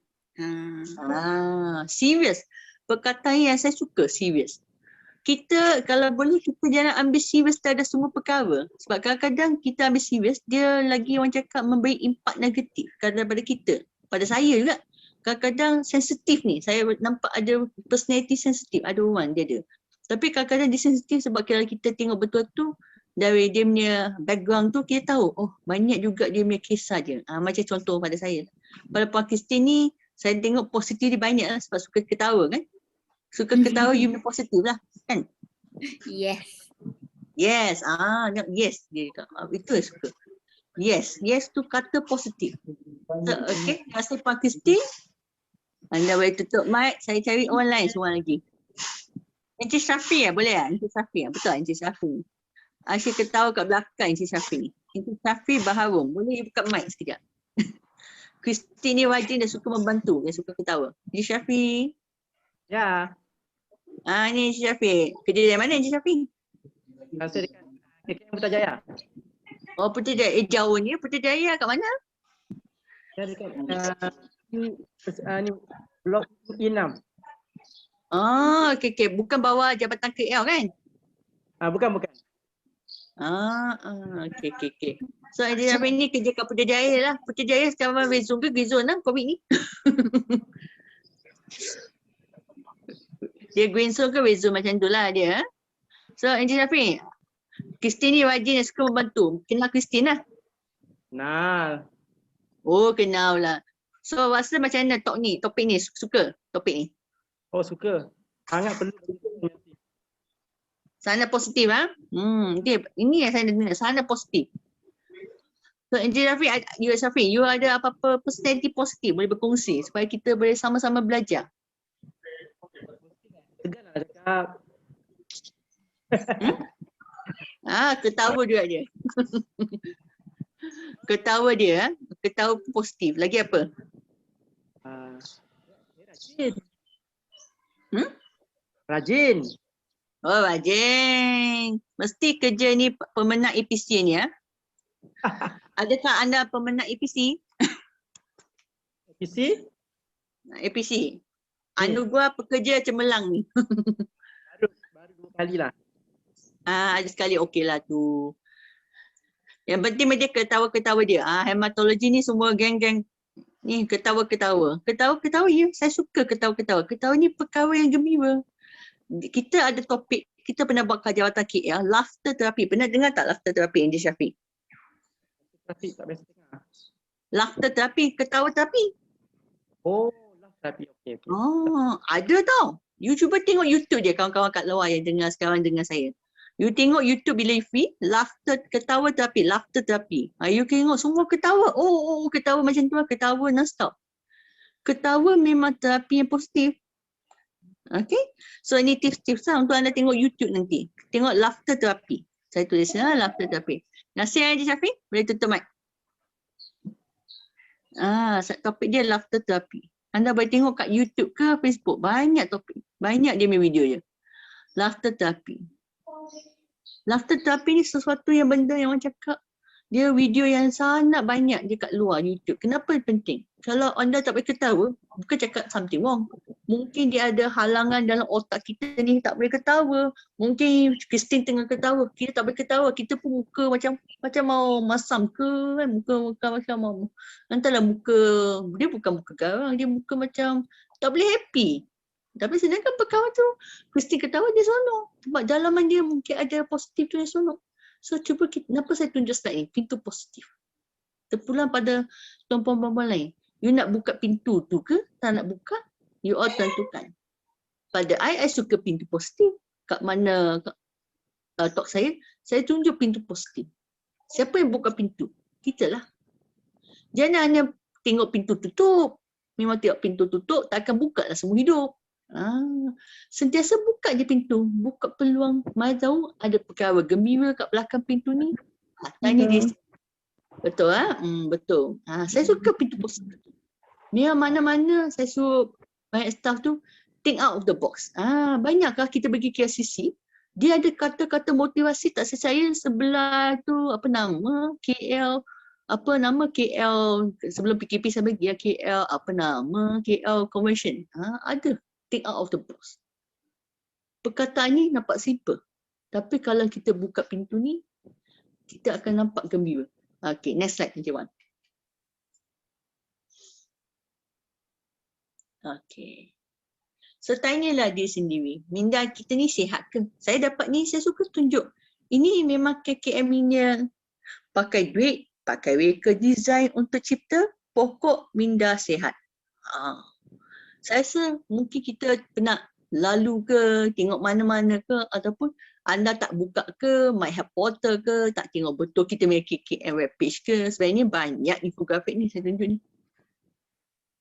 Speaker 1: Serius. Perkataan yang saya suka, serius. Kita kalau boleh kita jangan ambil serius terhadap semua perkara. Sebab kadang-kadang kita ambil serius, dia lagi orang cakap memberi impak negatif daripada kita. Pada saya juga. Kadang-kadang sensitif ni. Saya nampak ada personality sensitif. Ada orang dia ada. Tapi kadang-kadang dia sensitif sebab kalau kita tengok betul tu dari dia punya background tu kita tahu oh banyak juga dia punya kisah dia. Macam contoh pada saya. Pada Puan Kristi ni saya tengok positif dia banyak lah sebab suka ketawa kan. Suka ketawa you punya positif lah kan.
Speaker 5: Yes.
Speaker 1: Yes. Yes. Dia cakap. Itu yang suka. Yes. Yes tu kata positif. So, okay. Terima kasih Puan Kristi. Anda boleh tutup mic. Saya cari orang lain seorang lagi. Encik Syafi boleh tak? Encik Syafi betul Encik Syafi. Asyik ketawa kat belakang Encik Syafi. Encik Syafi Baharum. Boleh buka mic sekejap. Kristi ni rajin dia suka membantu. Dia suka ketawa. Encik Syafi.
Speaker 6: Ya,
Speaker 1: Ni Encik Syafi. Kerja dari mana Encik Syafi?
Speaker 6: saya dekat KKM Putrajaya.
Speaker 1: Oh Putrajaya. Jauh ni Putrajaya kat mana?
Speaker 6: Saya dekat ni blok E6.
Speaker 1: Okay. Bukan bawah Jabatan KL kan?
Speaker 6: Bukan.
Speaker 1: Okay. So Encik Syafi ni kerja kat Putrajaya lah. Putrajaya sekarang red zone ke green zone lah COVID ni? Dia green zone ke red zone macam tu lah dia. So Encik Syafi, Kristi ni rajin yang suka membantu. Kenal Kristi lah?
Speaker 6: Nah,
Speaker 1: Oh kenal lah. So rasa macam mana topik ni? Suka topik ni?
Speaker 6: oh suka. Sangat perlu.
Speaker 1: Sana positif ini yang saya dengar, sana positif. So Encik Syafi, you ada apa-apa personality positif boleh berkongsi supaya kita boleh sama-sama belajar.
Speaker 6: Segan lah cakap.
Speaker 1: Ketawa juga dia. Ketawa dia, ketawa positif. Lagi apa?
Speaker 6: Rajin.
Speaker 1: Rajin. Oh rajin. Mesti kerja ni pemenang APC ni Adakah anda pemenang APC?
Speaker 6: APC?
Speaker 1: APC. Anugerah Pekerja Cemerlang ni.
Speaker 6: Baru 2 kali lah.
Speaker 1: Ada sekali okey lah tu. Yang penting dia ketawa-ketawa dia. Hematologi ni semua geng-geng ni ketawa-ketawa. Ketawa-ketawa ya. Saya suka ketawa-ketawa. Ketawa ni perkara yang gembira. Kita ada topik, kita pernah buat jawatan KL, laughter therapy. Pernah dengar tak laughter therapy Encik Syafi?
Speaker 6: Tapi tak biasa dengar.
Speaker 1: Laughter therapy, ketawa terapi.
Speaker 6: Oh, laughter therapy. Okey.
Speaker 1: Ada tau. You cuba tengok YouTube je kawan-kawan kat luar yang dengar sekarang dengan saya. You tengok YouTube bila you free, laughter, ketawa terapi, laughter terapi. You tengok semua ketawa. Oh, ketawa macam tu lah, ketawa non-stop. Ketawa memang terapi yang positif. Okay, so ini tips-tips lah untuk anda tengok YouTube nanti. Tengok laughter terapi. Saya tulis laughter terapi. Nasihat Haji Syafiq, boleh tutup mic. Topik dia laughter terapi. Anda boleh tengok kat YouTube ke Facebook, banyak topik. Banyak dia punya video je. Laughter terapi. Laughter terapi ni sesuatu yang benda yang orang cakap, dia video yang sangat banyak dia kat luar YouTube. Kenapa penting? Kalau anda tak boleh ketawa, bukan cakap something wrong. Mungkin dia ada halangan dalam otak kita ni tak boleh ketawa. Mungkin Christine tengah ketawa, kita tak boleh ketawa. Kita pun muka macam mau masam ke kan. Muka macam mau. Entahlah muka, dia bukan muka garang, dia muka macam tak boleh happy. Tapi sedangkan perkawan tu, Christine ketawa dia seronok. Sebab dalaman dia mungkin ada positif tu yang seronok. So cuba kita, kenapa saya tunjuk slide ni? Pintu positif. Terpulang pada perempuan-perempuan lain. You nak buka pintu tu ke? Tak nak buka? You all tentukan. Pada I suka pintu positif. Kat mana talk saya tunjuk pintu positif. Siapa yang buka pintu? Kita lah. Jangan hanya tengok pintu tutup. Memang tengok pintu tutup, tak akan buka lah semua hidup. Sentiasa buka je pintu, buka peluang. Mai tahu ada perkara gembira kat belakang pintu ni. Tanya dia. Betul betul. Saya suka pintu positif. Ni mana-mana saya suruh banyak staff tu think out of the box. Banyakkah kita pergi KLCC, dia ada kata-kata motivasi tak percaya sebelah tu apa nama KL sebelum PKP saya bagi KL KL Convention. Ada think out of the box. Perkataan ni nampak simple. Tapi kalau kita buka pintu ni, kita akan nampak gembira. Okay, next slide, Encik Wan. Okay. So, tanyalah dia sendiri. Minda kita ni sihat ke? Saya dapat ni, saya suka tunjuk. Ini memang KKM-nya pakai duit, pakai reka design untuk cipta pokok minda sihat. Saya rasa mungkin kita pernah lalu ke, tengok mana-mana ke, ataupun anda tak buka ke, My Health Portal ke, tak tengok betul kita punya KKM web page ke. Sebenarnya banyak infografik ni saya tunjuk ni.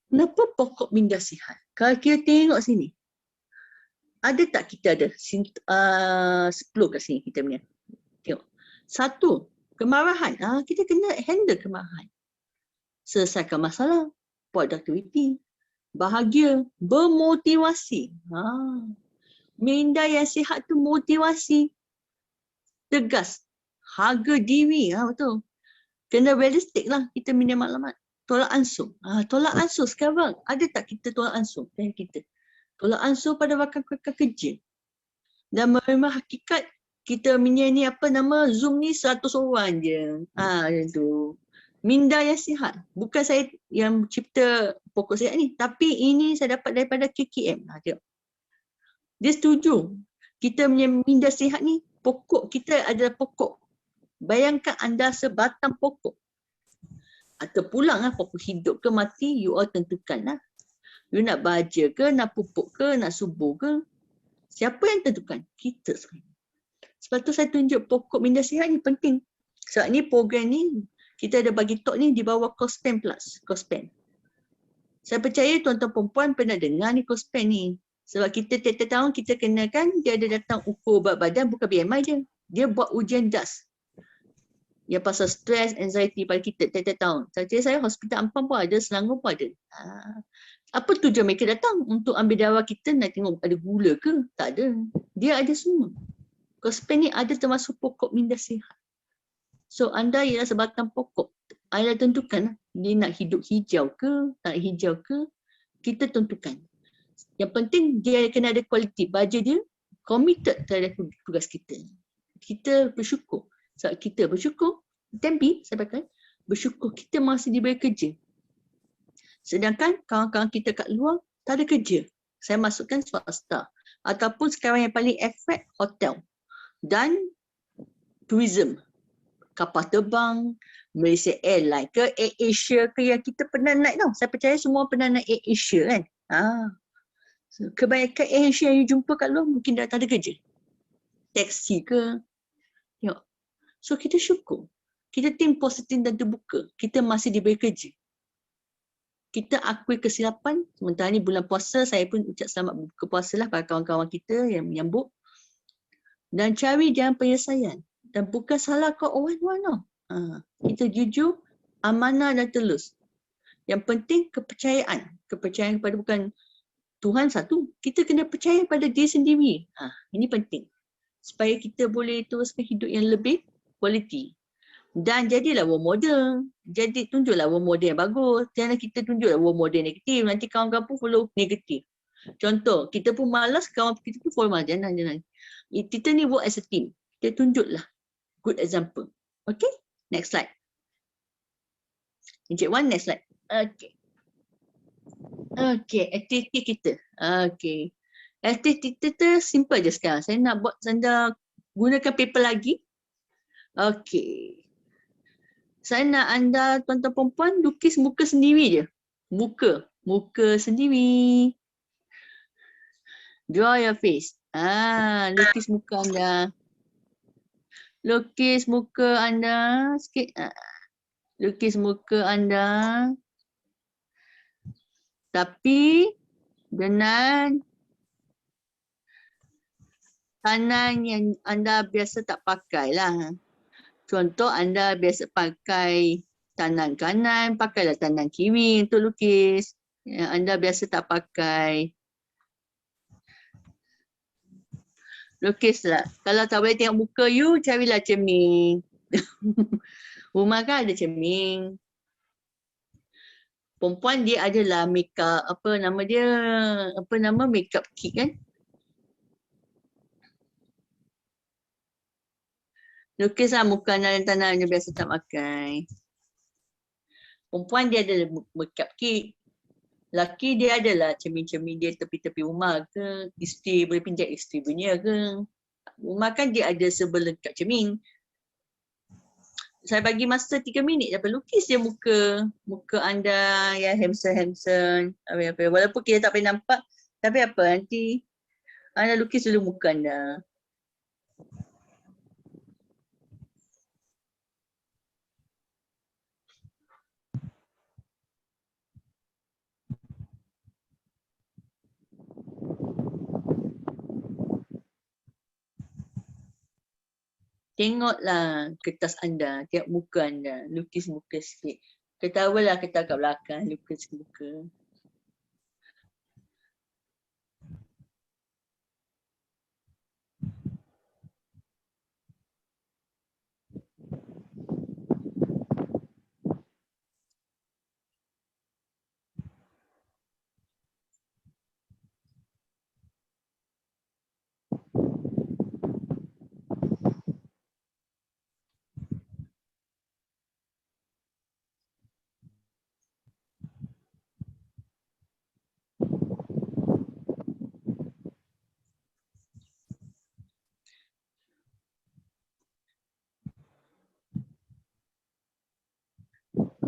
Speaker 1: Kenapa pokok minda sihat? Kalau kita tengok sini, ada tak kita ada 10 kat sini kita punya. Tengok. 1, kemarahan. Kita kena handle kemarahan. Selesaikan masalah, productivity. Bahagia, bermotivasi. Minda yang sihat tu motivasi. Tegas. Harga diri. Betul. Kena realistik lah kita minda maklumat. Tolak ansur. Tolak ansur sekarang. Ada tak kita tolak ansur? Kita. Tolak ansur pada rakan-rakan kerja. Dan memang hakikat kita punya ni Zoom ni 100 orang je. Macam tu. Minda yang sihat. Bukan saya yang cipta pokok sihat ni. Tapi ini saya dapat daripada KKM. Tengok. Dia setuju. Kita punya minda sihat ni, pokok kita adalah pokok. Bayangkan anda sebatang pokok. Atau pulang lah pokok hidup ke mati, you all tentukan lah. You nak baja ke, nak pupuk ke, nak subur ke. Siapa yang tentukan? Kita sekarang. Sebab tu saya tunjuk pokok minda sihat ni penting. Sebab ni program ni, kita ada bagi talk ni di bawah Cospen Plus. Cospen. Saya percaya tuan-tuan perempuan pernah dengar ni Cospen ni. Sebab kita tiap-tiap tahun kita kenakan dia ada datang ukur berat badan bukan BMI je. Dia buat ujian DAS. Yang pasal stress, anxiety pada kita tiap-tiap tahun. Saya hospital Ampang pun ada, Selangor pun ada. Apa tujuan mereka datang? Untuk ambil darah kita nak tengok ada gula ke? Tak ada. Dia ada semua. Cospen ni ada termasuk pokok minda sihat. So anda ialah sebatang pokok. Anda tentukan dia nak hidup hijau ke, tak hijau ke, kita tentukan. Yang penting dia kena ada kualiti. Baja dia committed terhadap tugas kita. Kita bersyukur. Sebab kita bersyukur, tempi saya pakai, bersyukur kita masih diberi kerja. Sedangkan kawan-kawan kita kat luar tak ada kerja. Saya masukkan swasta. Ataupun sekarang yang paling efek hotel. Dan tourism. Kapal terbang, Malaysia Airline ke, Air Asia ke yang kita pernah naik tau. Saya percaya semua pernah naik Air Asia kan. So, kebanyakan Air Asia yang you jumpa kat luar mungkin dah tak ada kerja. Taksi ke, Tengok. So kita syukur. Kita tim positif dan terbuka. Kita masih diberi kerja. Kita akui kesilapan. Sementara ni bulan puasa, saya pun ucap selamat berbuka puasa lah pada kawan-kawan kita yang menyambut. Dan cari jalan penyelesaian. Dan bukan salah kau orang-orang tau. Kita jujur, amanah dan telus. Yang penting kepercayaan. Kepercayaan kepada bukan Tuhan satu. Kita kena percaya pada diri sendiri. Ini penting. Supaya kita boleh teruskan hidup yang lebih kualiti. Dan jadilah role model. Jadi tunjuklah role model yang bagus. Jangan kita tunjuklah role model negatif. Nanti kawan-kawan pun follow negatif. Contoh, kita pun malas, kawan kita pun follow malas. Jangan. Kita ni work as a team. Kita tunjuklah good example. Okay, next slide. Encik Wan, next slide. Okay. Okay, aktiviti kita. Okay. Aktiviti kita simple je sekarang. Saya nak buat anda gunakan paper lagi. Okay. Saya nak anda tuan-tuan perempuan lukis muka sendiri je. Muka sendiri. Draw your face. Lukis muka anda. Lukis muka anda sikit. Lukis muka anda. Tapi dengan tangan yang anda biasa tak pakai lah. Contoh anda biasa pakai tangan kanan, pakailah tangan kiri untuk lukis. Yang anda biasa tak pakai. Lukislah. Kalau tak boleh tengok muka you, carilah cermin. Rumah kan ada cermin. Perempuan dia adalah makeup, makeup kit kan. Lukislah muka anda dan tangan anda biasa tak pakai. Perempuan dia adalah makeup kit. Laki dia adalah cermin-cermin dia tepi-tepi rumah ke, isteri boleh pinjam isteri punya ke. Rumah kan dia ada sebelengkap cermin. Saya bagi masa 3 minit dapat lukis je muka anda yang handsome. Walaupun kita tak boleh nampak, tapi apa nanti anda lukis dulu muka anda. Tengoklah kertas anda, tengok muka anda, lukis muka sikit. Ketawalah kita kat belakang, lukis muka.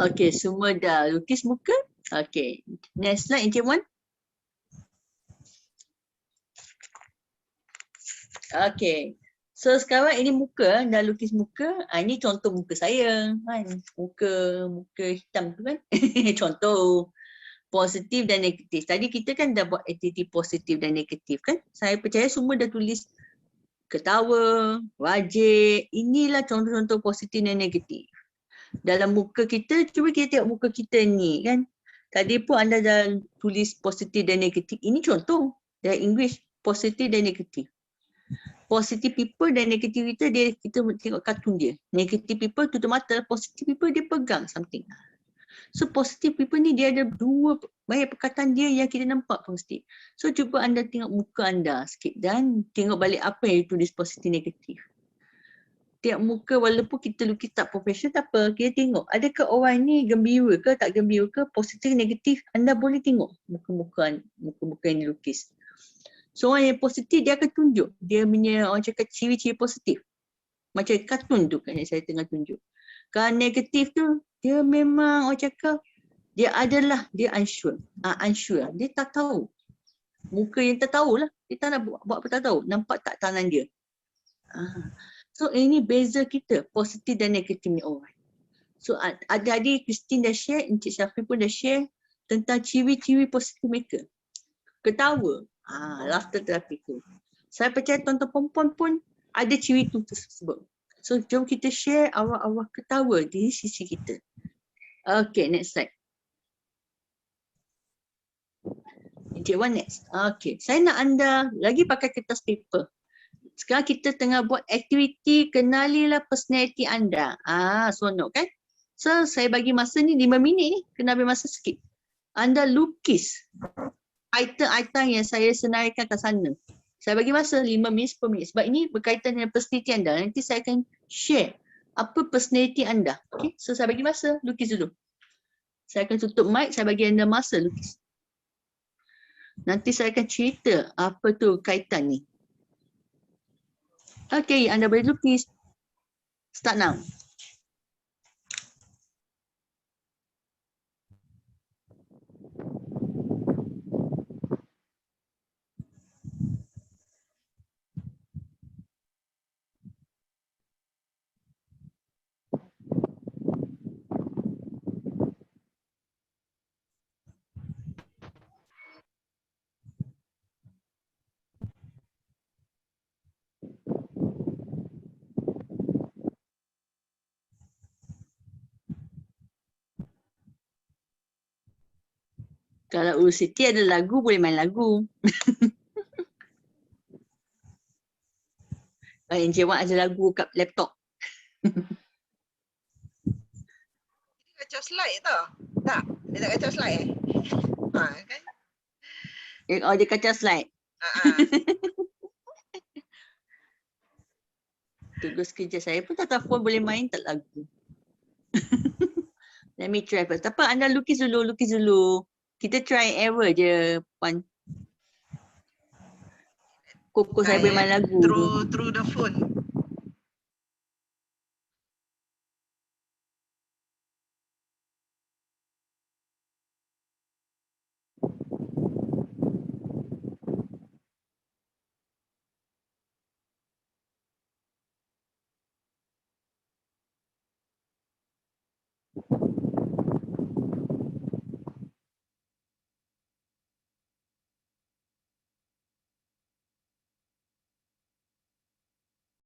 Speaker 1: Okey, semua dah lukis muka. Okey, next slide Encik Wan. Okey, so sekarang ini muka, dah lukis muka. Ini contoh muka saya kan. Muka hitam tu kan. Contoh positif dan negatif. Tadi kita kan dah buat aktiviti positif dan negatif kan. Saya percaya semua dah tulis ketawa, wajib. Inilah contoh-contoh positif dan negatif. Dalam muka kita, cuba kita tengok muka kita ni kan. Tadi pun anda dah tulis positif dan negatif. Ini contoh dari English, positif dan negatif. Positive people dan negative kita tengok kartun dia. Negative people tutup mata, positive people dia pegang something. So positive people ni dia ada dua banyak perkataan dia yang kita nampak positif. So cuba anda tengok muka anda sikit dan tengok balik apa yang tulis positif negatif. Tengok muka walaupun kita lukis tak profesional tak apa. Kita tengok adakah orang ni gembira ke tak gembira ke, positif negatif. Anda boleh tengok muka-muka yang dilukis. So orang yang positif dia akan tunjuk. Dia punya orang cakap ciri-ciri positif. Macam kartun tu kan yang saya tengah tunjuk. Kalau negatif tu dia memang orang cakap dia unsure. Unsure. Dia tak tahu. Muka yang tak tahu lah. Dia tak nak buat apa tak tahu. Nampak tak tangan dia. So ini beza kita, positif dan negatif ni orang. So adik-adik Christine dah share, Encik Syafri pun dah share tentang ciri-ciri positif mereka. Ketawa, laughter therapy tu. Saya percaya tuan-tuan perempuan pun ada ciri tu tersebut. So jom kita share awal-awal ketawa di sisi kita. Okay, next slide. Encik Wan next. Okay, saya nak anda lagi pakai kertas paper. Sekarang kita tengah buat aktiviti kenalilah personality anda. Seronok kan? So saya bagi masa ni 5 minit ni, kena ambil masa sikit. Anda lukis item-item yang saya senaraikan kat sana. Saya bagi masa 5 minit, 10 minit. Sebab ini berkaitan dengan personality anda. Nanti saya akan share apa personality anda. Okay? So saya bagi masa, lukis dulu. Saya akan tutup mic, saya bagi anda masa lukis. Nanti saya akan cerita apa tu kaitan ni. Okay, anda boleh lukis. Start now. Kalau Siti ada lagu, boleh main lagu. Encik Wan ada lagu kat laptop.
Speaker 7: Kacau slide tau. Tak, dia tak kacau slide kan?
Speaker 1: Dia kacau slide. Tunggu sekejap, saya pun tak tahu phone boleh main tak lagu. Let me try first. Tak apa, anda lukis dulu. Kita try and error je, Puan. Koko saya boleh main lagu.
Speaker 7: Through the phone.